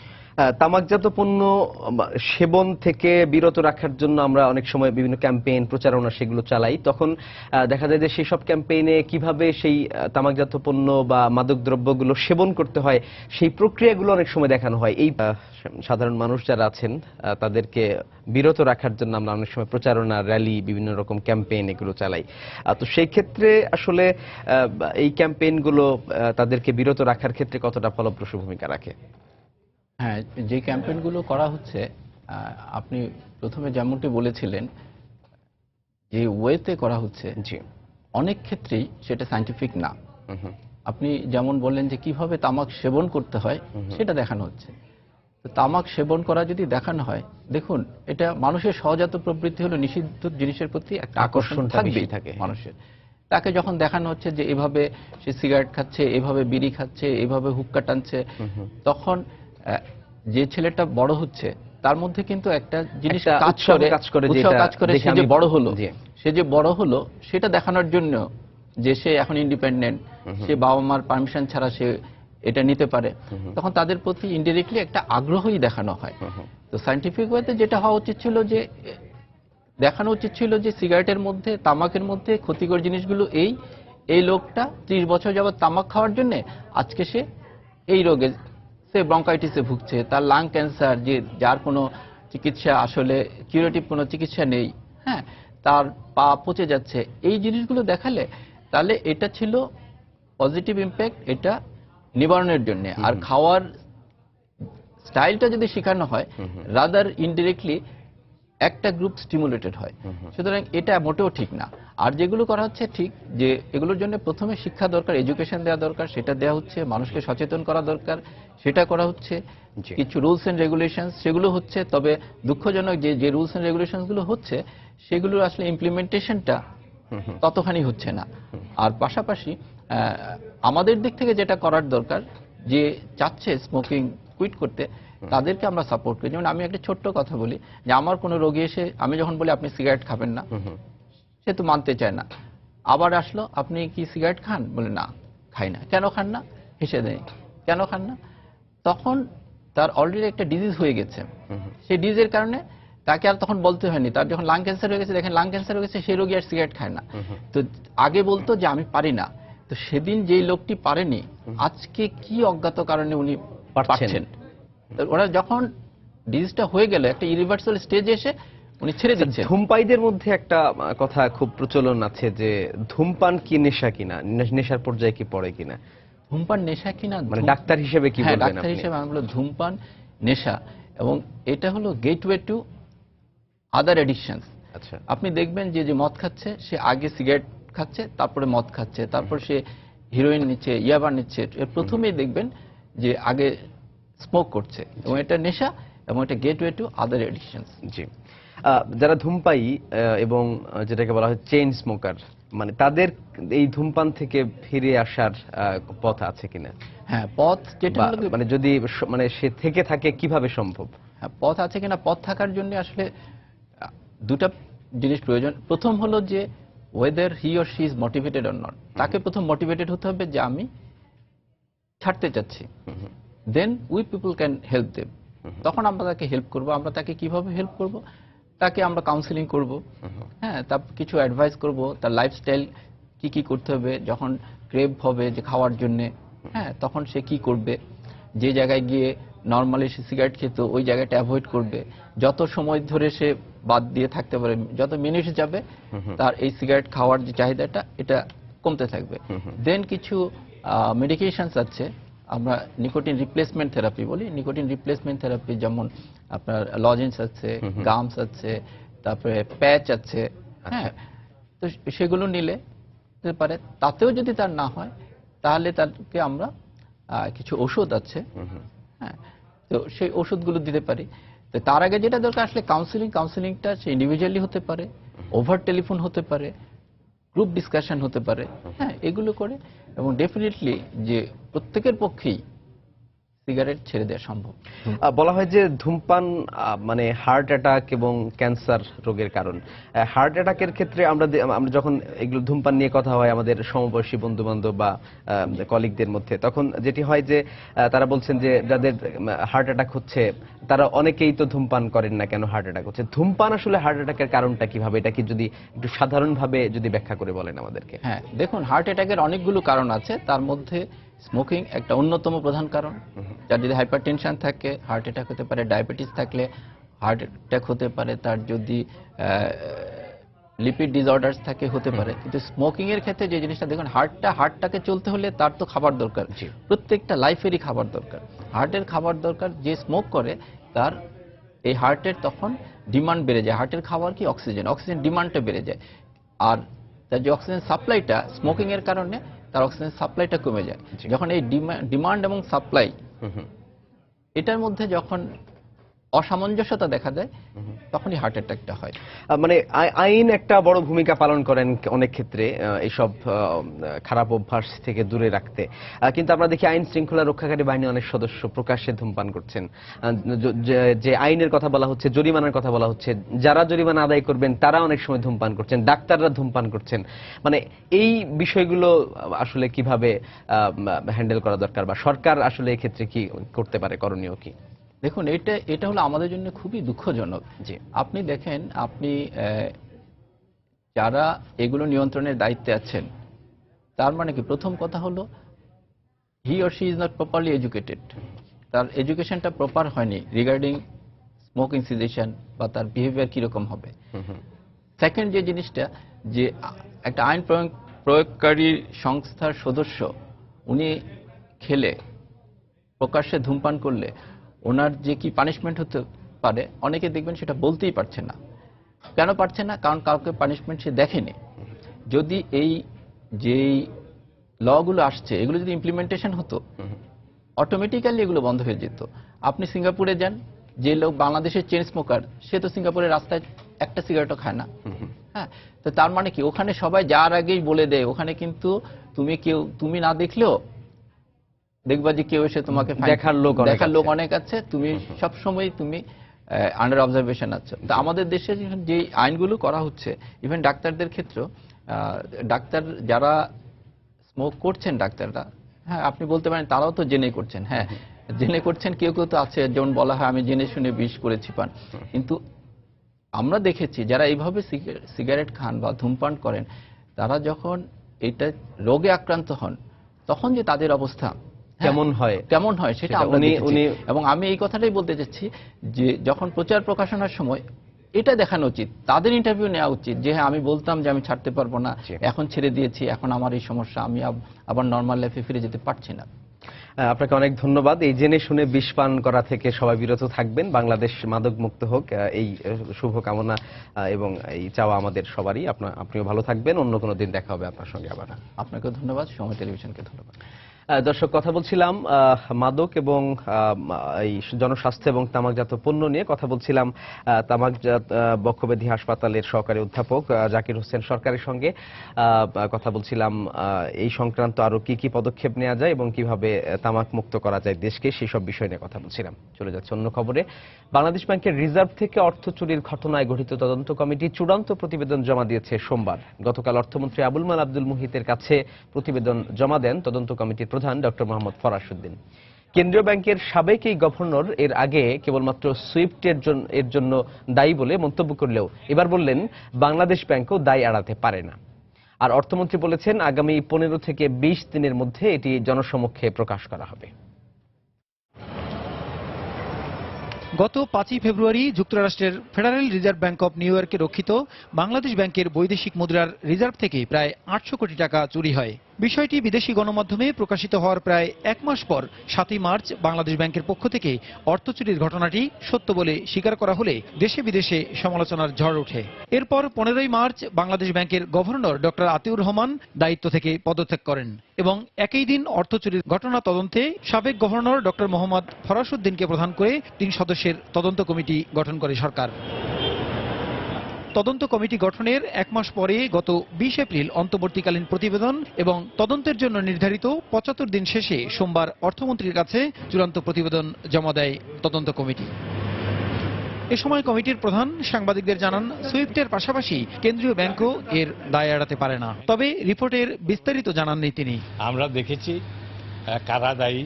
তামাকজাত পণ্য সেবন থেকে বিরত রাখার জন্য আমরা অনেক সময় বিভিন্ন ক্যাম্পেইন প্রচারণা সেগুলো চালাই, তখন দেখা যায় যে সেই সব ক্যাম্পেইনে কিভাবে সেই তামাকজাত পণ্য বা মাদক দ্রব্যগুলো সেবন করতে হয় সেই প্রক্রিয়াগুলো অনেক সময় দেখানো হয়। এই সাধারণ মানুষ যারা আছেন তাদেরকে বিরত রাখার জন্য আমরা অনেক সময় প্রচারণা, র্যালি, বিভিন্ন রকম ক্যাম্পেইন এগুলো চালাই। তো সেই ক্ষেত্রে আসলে এই ক্যাম্পেইনগুলো তাদেরকে বিরত রাখার ক্ষেত্রে কতটা ফলপ্রসূ ভূমিকা রাখে? হ্যাঁ, যে ক্যাম্পেইনগুলো করা হচ্ছে, আপনি প্রথমে যেমনটি বলেছিলেন যে ওয়েতে করা হচ্ছে, জি, অনেক ক্ষেত্রেই সেটা সায়েন্টিফিক না। আপনি যেমন বললেন যে কিভাবে তামাক সেবন করতে হয় সেটা দেখানো হচ্ছে। তো তামাক সেবন করা যদি দেখানো হয়, দেখুন এটা মানুষের সহজাত প্রবৃত্তি হলো নিষিদ্ধ জিনিসের প্রতি একটা আকর্ষণ থাকবেই থাকে মানুষের। তাকে যখন দেখানো হচ্ছে যে এভাবে সে সিগারেট খাচ্ছে, এভাবে বিড়ি খাচ্ছে, এভাবে হুক্কা টানছে, তখন যে ছেলেটা বড় হচ্ছে তার মধ্যে কিন্তু একটা জিনিস কাজ করে, সে যে বড় হলো, সেটা দেখানোর জন্য যে সে এখন ইন্ডিপেন্ডেন্ট, সে বাবা মার পারমিশন ছাড়া সে এটা নিতে পারে, তখন তাদের প্রতি ইনডিরেক্টলি একটা আগ্রহই দেখানো হয়। তো সায়েন্টিফিক ওয়েতে যেটা হওয়া উচিত ছিল যে দেখানো উচিত ছিল যে সিগারেটের মধ্যে, তামাকের মধ্যে ক্ষতিকর জিনিসগুলো এই লোকটা 30 বছর যাবত তামাক খাওয়ার জন্য আজকে সে এই রোগে, সে ব্রঙ্কাইটিসে ভুগছে, তার লাং ক্যান্সার, যার কোনো চিকিৎসা আসলে কিউরেটিভ কোনো চিকিৎসা নেই, হ্যাঁ, তার পা পচে যাচ্ছে, এই জিনিসগুলো দেখালে তাহলে এটা ছিল পজিটিভ ইম্প্যাক্ট, এটা নিবারণের জন্য। আর খাওয়ার স্টাইলটা যদি শেখানো হয়, রাদার ইনডিরেক্টলি একটা গ্রুপ স্টিমুলেটেড হয়। সুতরাং এটা মোটেও ঠিক না। আর যেগুলো করা হচ্ছে ঠিক, যে এগুলোর জন্য প্রথমে শিক্ষা দরকার, এডুকেশন দেওয়া দরকার, সেটা দেওয়া হচ্ছে, মানুষকে সচেতন করা দরকার, সেটা করা হচ্ছে। কিছু রুলস এন্ড রেগুলেশনস সেগুলো হচ্ছে, তবে দুঃখজনক যে রুলস এন্ড রেগুলেশনস গুলো হচ্ছে সেগুলোর আসলে ইমপ্লিমেন্টেশনটা ততখানি হচ্ছে না। আর পাশাপাশি আমাদের দিক থেকে যেটা করার দরকার, যে চাচ্ছে স্মোকিং কুইট করতে, তাদেরকে আমরা সাপোর্ট করি। যেমন আমি একটা ছোট্ট কথা বলি, যে আমার কোনো রোগী এসে, আমি যখন বলি আপনি সিগারেট খাবেন না, সে তো মানতে চায় না। আবার আসলো, আপনি কি সিগারেট খান? বলে না, খাই না। কেন খান না? হেসে দেয়, কেন খান না? তখন তার অলরেডি একটা ডিজিজ হয়ে গেছে, সেই ডিজিজের কারণে তাকে আর তখন বলতে হয়নি। তার যখন লাং ক্যান্সার হয়ে গেছে, দেখেন লাং ক্যান্সার হয়ে গেছে, সেই রোগী আর সিগারেট খায় না। তো আগে বলতো যে আমি পারি না, তো সেদিন যেই লোকটি পারেনি, আজকে কি অজ্ঞাত কারণে উনি পারছেন। ওরা যখন ডিজিজটা হয়ে গেল, একটা ইরিভার্সাল স্টেজে এসে উনি ছেড়ে দিচ্ছেন। ধূমপায়ীদের মধ্যে একটা কথা খুব প্রচলন আছে যে ধূমপান কি নেশা কিনা, নেশার পর্যায়ে কি পড়ে কিনা? ধূমপান নেশা কিনা, মানে ডাক্তার হিসেবে কি বলবেন? ডাক্তার হিসেবে আমি বলবো ধূমপান নেশা, এবং এটা হলো গেটওয়ে টু আদার অ্যাডিকশনস। আচ্ছা, আপনি দেখবেন যে মদ খাচ্ছে, সে আগে সিগারেট খাচ্ছে, তারপরে মদ খাচ্ছে, তারপর সে হিরোইন নিচ্ছে, ইয়াবা নিচ্ছে, এর প্রথমেই দেখবেন যে আগে স্মোক করছে, এবং এটা নেশা, এবং এটা গেটওয়ে টু আদার অ্যাডিকশনস। জি, যারা ধূমপায়ী এবং যেটাকে বলা হয় চেইন স্মোকার, মানে তাদের এই ধূমপান থেকে ফিরে আসার পথ আছে কিনা? হ্যাঁ, পথ যেটা মানে যদি মানে সে থেকে থাকে কিভাবে সম্ভব? হ্যাঁ, পথ আছে কিনা, পথ থাকার জন্য আসলে দুটা জিনিস প্রয়োজন। প্রথম হলো যে whether he or she is motivated or not, তাকে প্রথম মোটিভেটেড হতে হবে যে আমি ছাড়তে চাচ্ছি, then we people can help them. তখন আমরা তাকে হেল্প করব। আমরা তাকে কিভাবে হেল্প করব? তাকে আমরা কাউন্সিলিং করব, হ্যাঁ, তার কিছু অ্যাডভাইস করব, তার লাইফস্টাইল কি কি করতে হবে, যখন ক্রেভ হবে যে খাওয়ার জন্য, হ্যাঁ, তখন সে কি করবে, যে জায়গায় গিয়ে নর্মালি সে সিগারেট খেত ওই জায়গাটা অ্যাভয়েড করবে, যত সময় ধরে সে বাদ দিয়ে থাকতে পারে, যত মিনিট যাবে তার এই সিগারেট খাওয়ার যে চাহিদাটা এটা কমতে থাকবে। দেন কিছু মেডিকেশনস আছে, আমরা নিকোটিন রিপ্লেসমেন্ট থেরাপি বলি। নিকোটিন রিপ্লেসমেন্ট থেরাপি যেমন আপনার লজেন্স আছে, গামস আছে, তারপরে প্যাচ আছে, হ্যাঁ, তো সেগুলো নিলে পারে। তাতেও যদি তার না হয়, তাহলে তাকে আমরা কিছু ওষুধ আছে, হ্যাঁ, তো সেই ওষুধগুলো দিতে পারি। তো তার আগে যেটা দরকার আসলে কাউন্সিলিংটা সে ইন্ডিভিজুয়ালি হতে পারে, ওভার টেলিফোন হতে পারে, গ্রুপ ডিসকাশন হতে পারে, হ্যাঁ, এগুলো করে। এবং ডেফিনেটলি যে প্রত্যেকের পক্ষেই সিগারেট ছেড়ে দেওয়া সম্ভব। বলা হয় যে ধূমপান মানে হার্ট অ্যাটাক এবং ক্যান্সার রোগের কারণ। হার্ট অ্যাটাকের ক্ষেত্রে আমরা যখন এগুলো ধূমপান নিয়ে কথা হয় আমাদের সমবয়সী বন্ধু বান্ধব বা কলিগদের মধ্যে, তখন যেটি হয় যে তারা বলছেন যে যাদের হার্ট অ্যাটাক হচ্ছে তারা অনেকেই তো ধূমপান করেন না, কেন হার্ট অ্যাটাক হচ্ছে? ধূমপান আসলে হার্ট অ্যাটাকের কারণটা কিভাবে, এটা কি যদি একটু সাধারণভাবে যদি ব্যাখ্যা করে বলেন আমাদেরকে। হ্যাঁ, দেখুন, হার্ট অ্যাটাকের অনেকগুলো কারণ আছে, তার মধ্যে স্মোকিং একটা অন্যতম প্রধান কারণ। যার যদি হাইপারটেনশন থাকে হার্ট অ্যাটাক হতে পারে, ডায়াবেটিস থাকলে হার্ট অ্যাটাক হতে পারে, তার যদি লিপিড ডিসঅর্ডারস থাকে হতে পারে। কিন্তু স্মোকিং এর ক্ষেত্রে যে জিনিসটা দেখুন, হার্টটাকে চলতে হলে তার তো খাবার দরকার, প্রত্যেকটা লাইফেরই খাবার দরকার, হার্টের খাবার দরকার। যে স্মোক করে তার এই হার্টের তখন ডিমান্ড বেড়ে যায়। হার্টের খাবার কি অক্সিজেন ডিমান্ডটা বেড়ে যায়, আর তার যে অক্সিজেন সাপ্লাইটা স্মোকিং এর কারণে তার অক্সিজেন সাপ্লাইটা কমে যায়। যখন এই ডিমান্ড এবং সাপ্লাই এটার মধ্যে যখন অসামঞ্জস্যতা দেখা দেয় তখনই হার্ট অ্যাটাকটা হয়। মানে আইন একটা বড় ভূমিকা পালন করেন অনেক ক্ষেত্রে এইসব খারাপ অভ্যাস থেকে দূরে রাখতে, কিন্তু আমরা দেখি আইন শৃঙ্খলা রক্ষাকারী বাহিনী অনেক সদস্য প্রকাশ্যে ধূমপান করছেন। যে আইনের কথা বলা হচ্ছে, জরিমানার কথা বলা হচ্ছে, যারা জরিমানা আদায় করবেন তারা অনেক সময় ধূমপান করছেন, ডাক্তাররা ধূমপান করছেন। মানে এই বিষয়গুলো আসলে কিভাবে হ্যান্ডেল করা দরকার, বা সরকার আসলে এক্ষেত্রে কি করতে পারে, করণীয় কি? দেখুন, এটা হলো আমাদের জন্য খুবই দুঃখজনক। যে আপনি দেখেন, আপনি যারা এগুলো নিয়ন্ত্রণের দায়িত্বে আছেন, তার মানে কি, প্রথম কথা হলো হি or she is not properly educated, তার এডুকেশনটা প্রপার হয়নি রিগার্ডিং স্মোকিং সিজেশন বা তার বিহেভিয়ার কিরকম হবে। সেকেন্ড যে জিনিসটা, যে একটা আইন প্রয়োগকারী সংস্থার সদস্য উনি খেলে প্রকাশ্যে ধূমপান করলে ওনার যে কি পানিশমেন্ট হতে পারে, অনেকে দেখবেন সেটা বলতেই পারছে না। কেন পারছে না? কারণ কাউকে পানিশমেন্ট সে দেখেনি। যদি এই যেই লগুলো আসছে এগুলো যদি ইমপ্লিমেন্টেশন হতো, অটোমেটিক্যালি এগুলো বন্ধ হয়ে যেত। আপনি সিঙ্গাপুরে যান, যে লোক বাংলাদেশের চেন স্মোকার, সে তো সিঙ্গাপুরের রাস্তায় একটা সিগারেটও খায় না। হ্যাঁ, তো তার মানে কি, ওখানে সবাই যার আগেই বলে দেয়, ওখানে কিন্তু তুমি না দেখলেও দেখবা যে কেউ এসে তোমাকে দেখার লোক অনেক আছে, তুমি সব সময় তুমি আন্ডার অবজারভেশন আছো। তো আমাদের দেশে যে আইনগুলো করা হচ্ছে, ইভেন ডাক্তারদের ক্ষেত্রেও, ডাক্তার যারা স্মোক করছেন ডাক্তাররা, হ্যাঁ আপনি বলতে পারেন তারাও তো জেনে করছেন। হ্যাঁ, জেনে করছেন, কেউ কেউ তো আছে যেমন বলা হয় আমি জেনে শুনে বিষ করেছি পান। কিন্তু আমরা দেখেছি যারা এইভাবে সিগারেট খান বা ধূমপান করেন, তারা যখন এটা রোগে আক্রান্ত হন তখন যে তাদের অবস্থা কেমন হয় সেটা আমরা দেখেছি। এবং আমি এই কথাটাই বলতে চাচ্ছি যে যখন প্রচার প্রকাশনার সময় এটা দেখানো উচিত, তাদের ইন্টারভিউ নেওয়া উচিত যে হ্যাঁ আমি বলতাম যে আমি ছাড়তে পারবো না, এখন ছেড়ে দিয়েছি, এখন আমার এই সমস্যা, আমি আবার নর্মাল লাইফে ফিরে যেতে পারছি না। আপনাকে অনেক ধন্যবাদ। এই জেনে শুনে বিষ পান করা থেকে সবাই বিরত থাকবেন, বাংলাদেশ মাদক মুক্ত হোক, এই শুভ কামনা এবং এই চাওয়া আমাদের সবারই। আপনিও ভালো থাকবেন, অন্য কোনো দিন দেখা হবে আপনার সঙ্গে আবার। আপনাকে ধন্যবাদ, সময় টেলিভিশনকে ধন্যবাদ। দর্শক, কথা বলছিলাম মাদক এবং এই জনস্বাস্থ্য এবং তামাকজাত পণ্য নিয়ে কথা বলছিলাম তামাকজাত বক্ষব্যাধি হাসপাতালের সহকারী অধ্যাপক জাকির হোসেন সরকারের সঙ্গে। কথা বলছিলাম এই সংক্রান্ত আরো কি কি পদক্ষেপ নেওয়া যায় এবং কিভাবে তামাক মুক্ত করা যায় দেশকে, সেই সব বিষয় নিয়ে কথা বলছিলাম। চলে যাচ্ছে অন্য খবরে। বাংলাদেশ ব্যাংকের রিজার্ভ থেকে অর্থ চুরির ঘটনায় গঠিত তদন্ত কমিটি চূড়ান্ত প্রতিবেদন জমা দিয়েছে সোমবার। গতকাল অর্থমন্ত্রী আবুল মাল আব্দুল মুহিতের কাছে প্রতিবেদন জমা দেন তদন্ত কমিটির প্রধান ডক্টর মোহাম্মদ ফরাসউদ্দিন। কেন্দ্রীয় ব্যাংকের সাবেক এই গভর্নর এর আগে কেবলমাত্র সুইফট এর জন্য দায়ী বলে মন্তব্য করলেও এবার বললেন বাংলাদেশ ব্যাংকও দায় এড়াতে পারে না। আর অর্থমন্ত্রী বলেছেন আগামী 15 থেকে 20 দিনের মধ্যে এটি জনসমক্ষে প্রকাশ করা হবে। গত 5 ফেব্রুয়ারি যুক্তরাষ্ট্রের federal reserve bank of new ইয়র্কে রক্ষিত বাংলাদেশ ব্যাংকের বৈদেশিক মুদ্রার রিজার্ভ থেকে প্রায় 800 কোটি টাকা চুরি হয়। বিষয়টি বিদেশি গণমাধ্যমে প্রকাশিত হওয়ার প্রায় 1 মাস পর 7 মার্চ বাংলাদেশ ব্যাংকের পক্ষ থেকে অর্থ চুরির ঘটনাটি সত্য বলে স্বীকার করা হলে দেশে বিদেশে সমালোচনার ঝড় ওঠে। এরপর 15 মার্চ বাংলাদেশ ব্যাংকের গভর্নর ডক্টর আতিউর রহমান দায়িত্ব থেকে পদত্যাগ করেন এবং একই দিন অর্থ চুরির ঘটনা তদন্তে সাবেক গভর্নর ডক্টর মোহাম্মদ ফরাসউদ্দিনকে প্রধান করে 3 সদস্যের তদন্ত কমিটি গঠন করে সরকার। তদন্ত কমিটি গঠনের 1 মাস পরে গত 20 এপ্রিল অন্তর্বর্তীকালীন প্রতিবেদন এবং তদন্তের জন্য নির্ধারিত 75 দিন শেষে সোমবার অর্থমন্ত্রীর কাছে চূড়ান্ত প্রতিবেদন জমা দেয় তদন্ত কমিটি। এ সময় কমিটির প্রধান সাংবাদিকদের জানান, সুইফটের পাশাপাশি কেন্দ্রীয় ব্যাংকও এর দায় এড়াতে পারে না। তবে রিপোর্টের বিস্তারিত জানাননি তিনি। আমরা দেখেছি কারা দায়ী,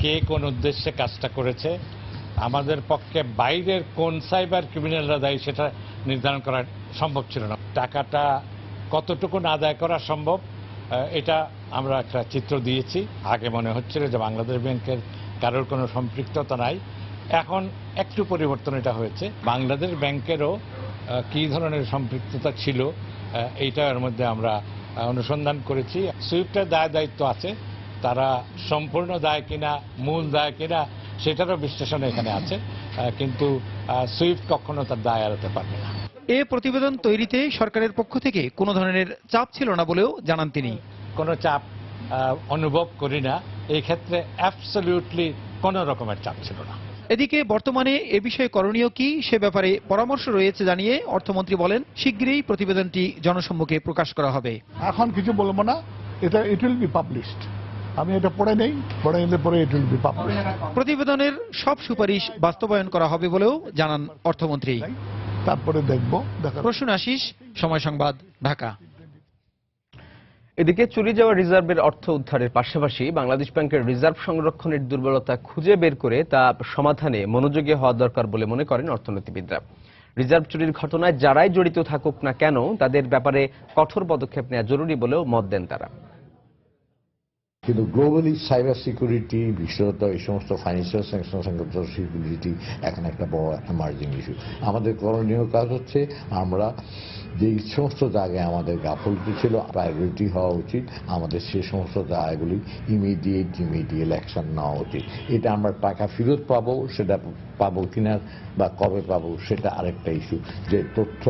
কে কোন উদ্দেশ্যে কাজটা করেছে। আমাদের পক্ষে বাইরের কোন সাইবার ক্রিমিনালরা দায়ী সেটা নির্ধারণ করা সম্ভব ছিল না। টাকাটা কতটুকু আদায় করা সম্ভব এটা আমরা একটা চিত্র দিয়েছি। আগে মনে হচ্ছিল যে বাংলাদেশ ব্যাংকের কারোর কোনো সম্পৃক্ততা নাই, এখন একটু পরিবর্তন এটা হয়েছে। বাংলাদেশ ব্যাংকেরও কী ধরনের সম্পৃক্ততা ছিল এইটার মধ্যে আমরা অনুসন্ধান করেছি। সুইফটের দায়িত্ব আছে, তারা সম্পূর্ণ দায় কিনা মূল দায় কিনা সেটারও বিশ্লেষণ এখানে আছে, কিন্তু সুইফট কখনো তার দায় এড়াতে পারবে না। এ প্রতিবেদন তৈরিতে সরকারের পক্ষ থেকে কোনো ধরনের চাপ ছিল না বলেও জানান তিনি। কোনো চাপ অনুভব করি না, এই ক্ষেত্রে অ্যাবসলিউটলি কোনো রকমের চাপ ছিল না। এদিকে বর্তমানে এ বিষয়ে করণীয় কি সে ব্যাপারে পরামর্শ রয়েছে জানিয়ে অর্থমন্ত্রী বলেন, শিগগিরই প্রতিবেদনটি জনসম্মুখে প্রকাশ করা হবে। এখন কিছু বলবো না, এটা ইট উইল বি পাবলিশড। আমি এটা পড়ে নেই, পড়ে নিলে পরে ইট উইল বি পাবলিশড। প্রতিবেদনের সব সুপারিশ বাস্তবায়ন করা হবে বলেও জানান অর্থমন্ত্রী। তারপরে দেখব। প্রসূন আশিস, সময় সংবাদ, ঢাকা। এদিকে চুরি যাওয়া রিজার্ভের অর্থ উদ্ধারের পাশাপাশি বাংলাদেশ ব্যাংকের রিজার্ভ সংরক্ষণের দুর্বলতা খুঁজে বের করে তা সমাধানে মনোযোগী হওয়া দরকার বলে মনে করেন অর্থনীতিবিদরা। রিজার্ভ চুরির ঘটনায় যারাই জড়িত থাকুক না কেন তাদের ব্যাপারে কঠোর পদক্ষেপ নেওয়া জরুরি বলেও মত দেন তারা। কিন্তু গ্লোবালি সাইবার সিকিউরিটি, বিশেষত এই সমস্ত ফাইন্যান্সিয়াল সংক্রান্ত সিকিউরিটি এখন একটা বড় এমার্জিং ইস্যু। আমাদের করণীয় কাজ হচ্ছে আমরা যে সমস্ত জায়গায় আমাদের গাফলতি ছিল, প্রায়োরিটি হওয়া উচিত, আমাদের সে সমস্ত জায়গাগুলি ইমিডিয়েট অ্যাকশন নেওয়া উচিত। এটা আমরা টাকা ফেরত পাবো, সেটা পাবো কিনা বা কবে পাবো সেটা আরেকটা ইস্যু। যে তথ্য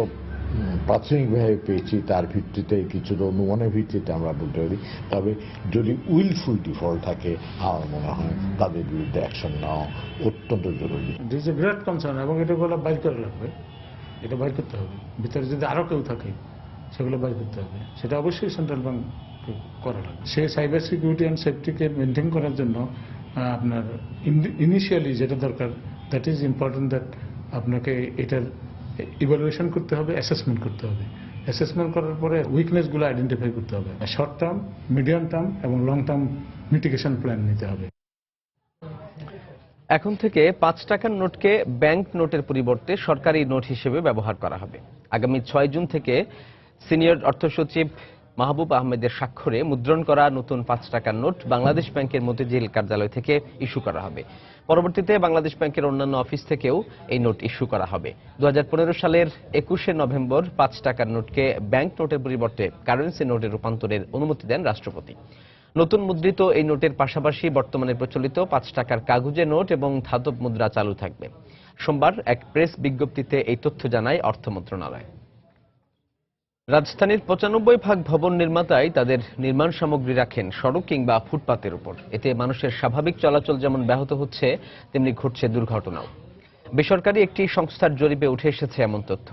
প্রাথমিকভাবে পেয়েছি তার ভিত্তিতে কিছুটা অনুমানের ভিত্তিতে আমরা বলতে পারি, তবে যদি উইলফুল ডিফল্ট থাকে আমার মনে হয় তাদের বিরুদ্ধে অ্যাকশন নেওয়া অত্যন্ত জরুরি। দিস ইজ বিরাট কনসার্ন এবং এটাগুলো বাইর করা লাগবে, এটা বাইর করতে হবে। ভিতরে যদি আরও কেউ থাকে সেগুলো বাইর করতে হবে, সেটা অবশ্যই সেন্ট্রাল ব্যাংক করা লাগবে। সে সাইবার সিকিউরিটি অ্যান্ড সেফটিকে মেনটেন করার জন্য আপনার ইনিশিয়ালি যেটা দরকার, দ্যাট ইজ ইম্পর্টেন্ট, দ্যাট আপনাকে এটার ইভ্যালুয়েশন করতে হবে, অ্যাসেসমেন্ট করতে হবে। অ্যাসেসমেন্ট করার পরে উইকনেসগুলো আইডেন্টিফাই করতে হবে। শর্ট টার্ম, মিডিয়াম টার্ম এবং লং টার্ম মিটিগেশন প্ল্যান নিতে হবে। এখন থেকে 5 টাকার নোটকে ব্যাংক নোটের পরিবর্তে সরকারি নোট হিসেবে ব্যবহার করা হবে। আগামী 6 জুন থেকে সিনিয়র অর্থ সচিব মাহবুব আহমেদের স্বাক্ষরে মুদ্রণ করা নতুন 5 টাকার নোট বাংলাদেশ ব্যাংকের মতিঝিল কার্যালয় থেকে ইস্যু করা হবে। পরবর্তীতে বাংলাদেশ ব্যাংকের অন্যান্য অফিস থেকেও এই নোট ইস্যু করা হবে। 2015 সালের 21শে নভেম্বর 5 টাকার নোটকে ব্যাংক নোটের পরিবর্তে কারেন্সি নোটে রূপান্তরের অনুমতি দেন রাষ্ট্রপতি। নতুন মুদ্রিত এই নোটের পাশাপাশি বর্তমানে প্রচলিত 5 টাকার কাগুজে নোট এবং ধাতব মুদ্রা চালু থাকবে। সোমবার এক প্রেস বিজ্ঞপ্তিতে এই তথ্য জানায় অর্থ মন্ত্রণালয়। রাজধানীর 95% ভবন নির্মাতাই তাদের নির্মাণ সামগ্রী রাখেন সড়ক কিংবা ফুটপাতের উপর। এতে মানুষের স্বাভাবিক চলাচল যেমন ব্যাহত হচ্ছে, তেমনি ঘটছে দুর্ঘটনাও। বেসরকারি একটি সংস্থার জরিপে উঠে এসেছে এমন তথ্য।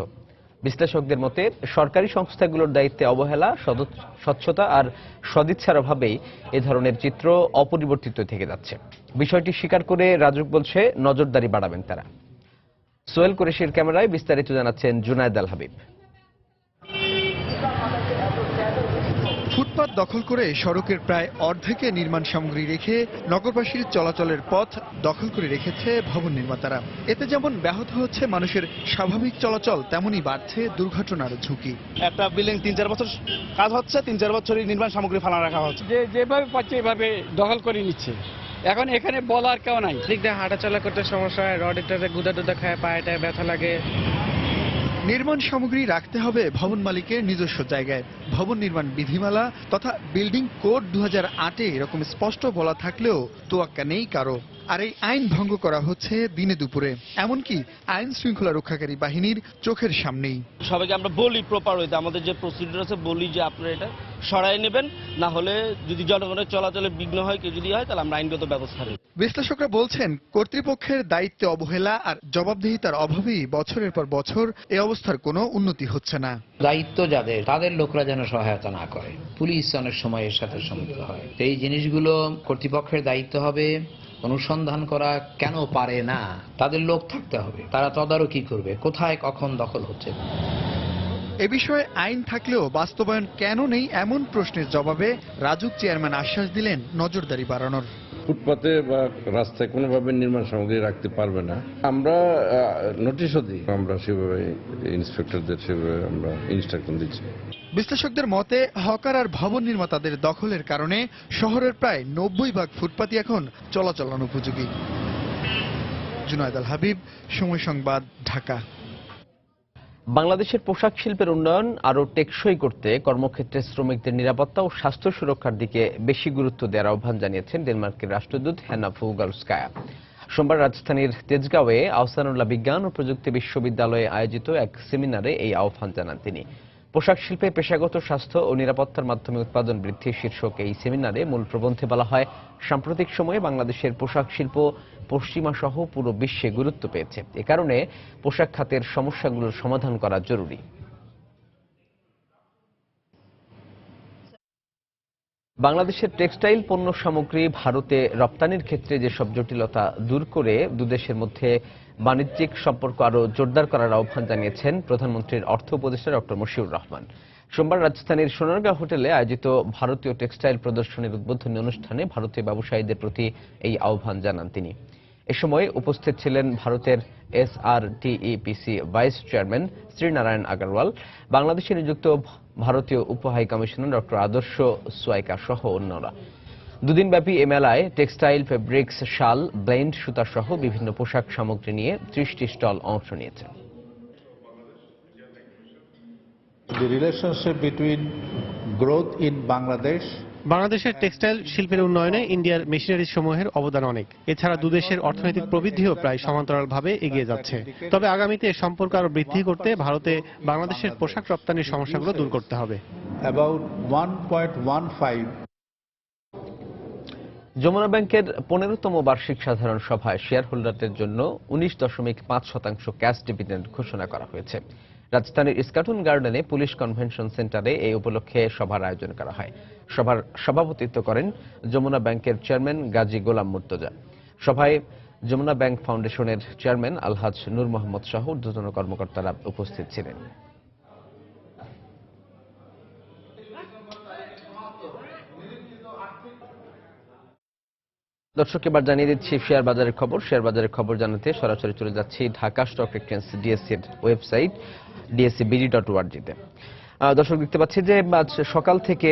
বিশ্লেষকদের মতে সরকারি সংস্থাগুলোর দায়িত্বে অবহেলা, স্বচ্ছতা আর সদিচ্ছার অভাবেই এ ধরনের চিত্র অপরিবর্তিত থেকে যাচ্ছে। বিষয়টি স্বীকার করে রাজুক বলছে নজরদারি বাড়াবেন তারা। সোহেল কুরেশির ক্যামেরায় বিস্তারিত জানাচ্ছেন জুনায়েদ আল হাবিব। ফুটপাত দখল করে সড়কের প্রায় অর্ধেকে নির্মাণ সামগ্রী রেখে নগরবাসীর চলাচলের পথ দখল করে রেখেছে ভবন নির্মাতারা। এতে যেমন ব্যাহত হচ্ছে মানুষের স্বাভাবিক চলাচল, তেমনই বাড়ছে দুর্ঘটনার ঝুঁকি। একটা বিল্ডিং 3-4 বছর কাজ হচ্ছে, 3-4 বছরই নির্মাণ সামগ্রী ফালা রাখা হচ্ছে। যেভাবে পাচ্ছে এভাবে দখল করে নিচ্ছে। এখন এখানে বলার কেউ নাই। দিক দিয়ে হাঁটা চলা করতে সমস্যা হয়, রডেটাতে গুদা খায়, পায়েটায় ব্যথা লাগে। নির্মাণ সামগ্রী রাখতে হবে ভবন মালিকের নিজস্ব জায়গায়। ভবন নির্মাণ বিধিমালা তথা বিল্ডিং কোড 2008-এ এরকম স্পষ্ট বলা থাকলেও তোয়াক্কা নেই কারো। আর এই আইন ভঙ্গ করা হচ্ছে দিনে দুপুরে, এমনকি আইন শৃঙ্খলা রক্ষাকারী বাহিনীর চোখের সামনেই। সবাইকে আমরা বলি প্রপার ওয়েতে, আমাদের যে প্রসিডিউর আছে বলি যে আপনারা এটা সরাই নেবেন, না হলে যদি জনগণের চলাচলে বিঘ্ন হয় কেউ যদি হয় তাহলে আমরা আইনগত ব্যবস্থা নেব। বিশ্লেষকরা বলছেন কর্তৃপক্ষের দায়িত্বে অবহেলা আর জবাবদিহিতার অভাবেই বছরের পর বছর এই অবস্থার কোনো উন্নতি হচ্ছে না। দায়িত্ব যাদের তাদের লোকরা যেন সহায়তা না করে, পুলিশ অনেক সময় এর সাথে সম্মিলিত হয়। এই জিনিসগুলো কর্তৃপক্ষের দায়িত্ব হবে অনুসন্ধান করা, কেন পারে না, তাদের লোক থাকতে হবে, তারা তদারকি করবে কোথায় কখন দখল হচ্ছে। এ বিষয়ে আইন থাকলেও বাস্তবায়ন কেন নেই এমন প্রশ্নের জবাবে রাজুক চেয়ারম্যান আশ্বাস দিলেন নজরদারি বাড়ানোর। ফুটপাতে বা রাস্তায় কোনোভাবে নির্মাণ সামগ্রী রাখতে পারবে না, আমরা নোটিশও দিই, আমরা সেভাবে ইন্সপেক্টরদের সেভাবে আমরা ইনস্ট্রাকশন দিচ্ছি। বিশ্লেষকদের মতে হকার আর ভবন নির্মাতাদের দখলের কারণে শহরের প্রায় 90% ফুটপাতই এখন চলাচল অনুপযোগী। জুনায়েদ আল হাবিব, সময় সংবাদ, ঢাকা। বাংলাদেশের পোশাক শিল্পের উন্নয়ন আরও টেকসই করতে কর্মক্ষেত্রে শ্রমিকদের নিরাপত্তা ও স্বাস্থ্য সুরক্ষার দিকে বেশি গুরুত্ব দেওয়ার আহ্বান জানিয়েছেন ডেনমার্কের রাষ্ট্রদূত হ্যানা ফুগালস্কায়া। সোমবার রাজধানীর তেজগাঁওয়ে আহসানুল্লাহ বিজ্ঞান ও প্রযুক্তি বিশ্ববিদ্যালয়ে আয়োজিত এক সেমিনারে এই আহ্বান জানান তিনি। পোশাক শিল্পে পেশাগত স্বাস্থ্য ও নিরাপত্তার মাধ্যমে উৎপাদন বৃদ্ধি শীর্ষক এই সেমিনারে মূল প্রবন্ধে বলা হয়, সাম্প্রতিক সময়ে বাংলাদেশের পোশাক শিল্প পশ্চিমা সহ পুরো বিশ্বে গুরুত্ব পেয়েছে। এ কারণে পোশাক খাতের সমস্যাগুলোর সমাধান করা জরুরি। বাংলাদেশের টেক্সটাইল পণ্য সামগ্রী ভারতে রপ্তানির ক্ষেত্রে যেসব জটিলতা দূর করে দুদেশের মধ্যে বাণিজ্যিক সম্পর্ক আরও জোরদার করার আহ্বান জানিয়েছেন প্রধানমন্ত্রীর অর্থ উপদেষ্টা ডক্টর মশিউর রহমান। সোমবার রাজধানীর সোনারগাঁ হোটেলে আয়োজিত ভারতীয় টেক্সটাইল প্রদর্শনীর উদ্বোধনী অনুষ্ঠানে ভারতীয় ব্যবসায়ীদের প্রতি এই আহ্বান জানান তিনি। এ সময় উপস্থিত ছিলেন ভারতের SRTEPC vice chairman Srinarayan Agarwal, বাংলাদেশে নিযুক্ত ভারতীয় উপ হাই কমিশনার ডক্টর আদর্শ সোয়াইকা সহ অন্যরা। দুদিনব্যাপী এ মেলায় টেক্সটাইল, ফেব্রিক্স, শাল, ব্লেন্ড, সুতা সহ বিভিন্ন পোশাক সামগ্রী নিয়ে 30টি স্টল অংশ নিয়েছে। The relationship between growth in Bangladesh বাংলাদেশের টেক্সটাইল শিল্পের উন্নয়নে ইন্ডিয়ার মেশিনারি সমূহের অবদান অনেক। এছাড়া দুদেশের অর্থনৈতিক প্রবৃদ্ধিও প্রায় সমান্তরালভাবে এগিয়ে যাচ্ছে। তবে আগামীতে সম্পর্ক আরও বৃদ্ধি করতে ভারতে বাংলাদেশের পোশাক রপ্তানির সমস্যাগুলো দূর করতে হবে। About 1.15 যমুনা ব্যাংকের 15তম বার্ষিক সাধারণ সভায় শেয়ার হোল্ডারদের জন্য 19.5% ক্যাশ ডিভিডেন্ড ঘোষণা করা হয়েছে। রাজধানীর ইস্কাটন গার্ডেনে পুলিশ কনভেনশন সেন্টারে এই উপলক্ষে সভার আয়োজন করা হয়। সভার সভাপতিত্ব করেন যমুনা ব্যাংকের চেয়ারম্যান গাজী গোলাম মুর্তজা। সভায় যমুনা ব্যাংক ফাউন্ডেশনের চেয়ারম্যান আলহাজ নূর মোহাম্মদ সহ ঊর্ধ্বতন কর্মকর্তারা উপস্থিত ছিলেন। দর্শক, এবার জানিয়ে দিচ্ছি শেয়ার বাজারের খবর। শেয়ার বাজারের খবর জানাতে সরাসরি চলে যাচ্ছি ঢাকা স্টক এক্সচেঞ্জ ডিএসসির ওয়েবসাইট dscbd.org-তে। দর্শক, দেখতে পাচ্ছি যে আজ সকাল থেকে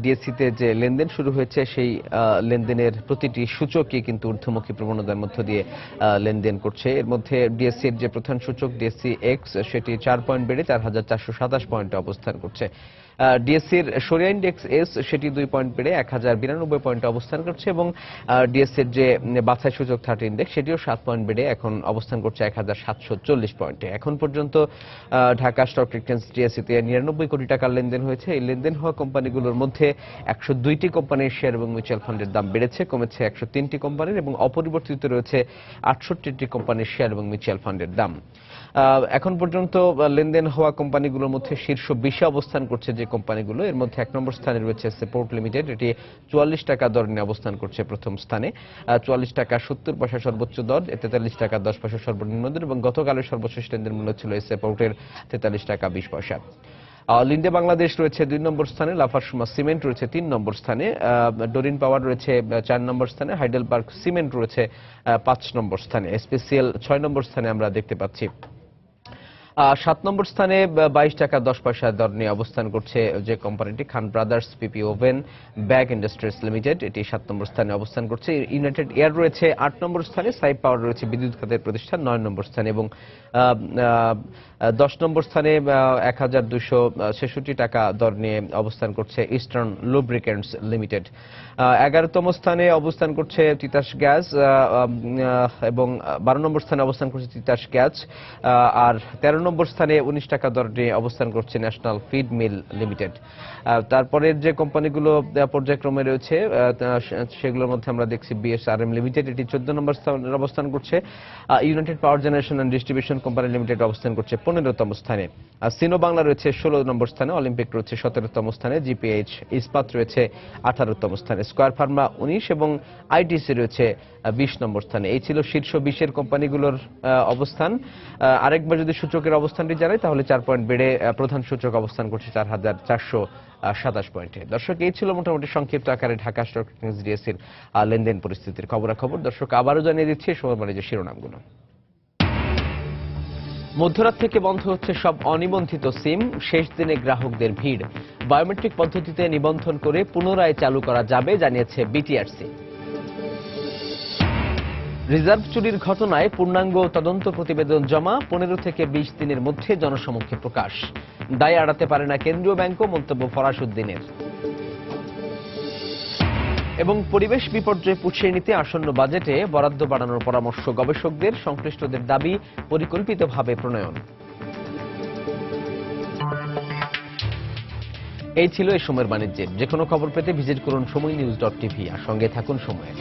ডিএসসিতে যে লেনদেন শুরু হয়েছে সেই লেনদেনের প্রতিটি সূচকই কিন্তু ঊর্ধ্বমুখী প্রবণতার মধ্য দিয়ে লেনদেন করছে। এর মধ্যে ডিএসসির যে প্রধান সূচক ডিএসসি এক্স সেটি 4 পয়েন্ট বেড়ে 4427 পয়েন্টে অবস্থান করছে। ডিএসসির সরিয়া ইন্ডেক্স এস সেটি 2 পয়েন্ট বেড়ে 1092 পয়েন্টে অবস্থান করছে এবং ডিএসসির যে বাছাই সূচক 30 ইন্ডেক্স সেটিও 7 পয়েন্ট বেড়ে এখন অবস্থান করছে 1740 পয়েন্টে। এখন পর্যন্ত ঢাকা স্টক এক্সচেঞ্জ ডিএসসিতে 99 কোটি টাকার লেনদেন হয়েছে। এই লেনদেন হওয়া কোম্পানিগুলোর মধ্যে 102টি কোম্পানির শেয়ার এবং মিউচুয়াল ফান্ডের দাম বেড়েছে, কমেছে 103টি কোম্পানির এবং অপরিবর্তিত রয়েছে 68টি কোম্পানির শেয়ার এবং মিউচুয়াল ফান্ডের দাম। এখন পর্যন্ত লেনদেন হওয়া কোম্পানিগুলোর মধ্যে শীর্ষ 20-এ অবস্থান করছে যে কোম্পানিগুলো, এর মধ্যে 1 নম্বর স্থানে রয়েছে সেপোর্ট লিমিটেড। এটি 44 টাকা দর নিয়ে অবস্থান করছে প্রথম স্থানে। 44 টাকা 70 পয়সা সর্বোচ্চ দর, 43 টাকা 10 পয়সা সর্বনিম্ন দর এবং গতকালের সর্বশেষ লেনদেন মূল্য ছিল এই সেপোর্টের 43 টাকা 20 পয়সা। লিন্ডে বাংলাদেশ রয়েছে 2 নম্বর স্থানে, লাফার্সমা সিমেন্ট রয়েছে 3 নম্বর স্থানে, ডোরিন পাওয়ার রয়েছে 4 নম্বর স্থানে, হাইডেলবার্গ সিমেন্ট রয়েছে 5 নম্বর স্থানে, এসপিসিএল 6 নম্বর স্থানে আমরা দেখতে পাচ্ছি। 7 নম্বর স্থানে 22 টাকা 10 পয়সা দর নিয়ে অবস্থান করছে যে কোম্পানিটি খান ব্রাদার্স পিপি ওভেন ব্যাগ ইন্ডাস্ট্রিজ লিমিটেড, এটি 7 নম্বর স্থানে অবস্থান করছে। ইউনাইটেড এয়ার রয়েছে 8 নম্বর স্থানে, সাইপ পাওয়ার রয়েছে বিদ্যুৎ খাতের প্রতিষ্ঠান 9 নম্বর স্থানে এবং 10 নম্বর স্থানে 1266 টাকা দর নিয়ে অবস্থান করছে ইস্টার্ন লুব্রিকেন্টস লিমিটেড। 11তম স্থানে অবস্থান করছে তিতাস গ্যাস এবং 12 নম্বর স্থানে অবস্থান করছে তিতাস গ্যাস। আর 13 নম্বর স্থানে 19 টাকা দর নিয়ে অবস্থান করছে ন্যাশনাল ফিড মিল লিমিটেড। তারপরে যে কোম্পানিগুলো পর্যায়ক্রমে রয়েছে সেগুলোর মধ্যে আমরা দেখছি বিএসআরএম লিমিটেড, এটি 14 নম্বর স্থানে অবস্থান করছে। United power generation and distribution company limited অবস্থান করছে 15তম স্থানে। সিনো বাংলা রয়েছে 16 নম্বর স্থানে, অলিম্পিক রয়েছে 17তম স্থানে, জিপিএইচ ইস্পাত রয়েছে 18তম স্থানে, স্কয়ার ফার্মা 19 এবং আইটিসি রয়েছে 20 নম্বর স্থানে। এই ছিল শীর্ষ 20 কোম্পানিগুলোর অবস্থান। আরেকবার যদি সূচকের অবস্থানটি জানাই তাহলে 4 পয়েন্ট বেড়ে প্রধান সূচক অবস্থান করছে 4427 পয়েন্টে। দর্শক, এই ছিল মোটামুটি সংক্ষিপ্ত আকারে ঢাকা স্টক এক্সচেঞ্জ ডিএসসির লেনদেন পরিস্থিতির খবরাখবর। দর্শক, আবারও জানিয়ে দিচ্ছি সময় বাণিজ্যের শিরোনামগুলো। মধ্যরাত থেকে বন্ধ হচ্ছে সব অনিবন্ধিত সিম, শেষ দিনে গ্রাহকদের ভিড়। বায়োমেট্রিক পদ্ধতিতে নিবন্ধন করে পুনরায় চালু করা যাবে জানিয়েছে বিটিআরসি। রিজার্ভ চুরির ঘটনায় পূর্ণাঙ্গ তদন্ত প্রতিবেদন জমা, 15 থেকে 20 দিনের মধ্যে জনসমক্ষে প্রকাশ। দায় এড়াতে পারে না কেন্দ্রীয় ব্যাংকও, মন্তব্য ফরাসউদ্দিনের। এবং পরিবেশ বিপর্যয় পুষিয়ে নিতে আসন্ন বাজেটে বরাদ্দ বাড়ানোর পরামর্শ গবেষকদের, সংশ্লিষ্টদের দাবি পরিকল্পিতভাবে প্রণয়ন। এই ছিল এই সময়ের বাণিজ্যের। যে কোনো খবর পেতে ভিজিট করুন সময়নিউজ.tv আর সঙ্গে থাকুন সময়ে।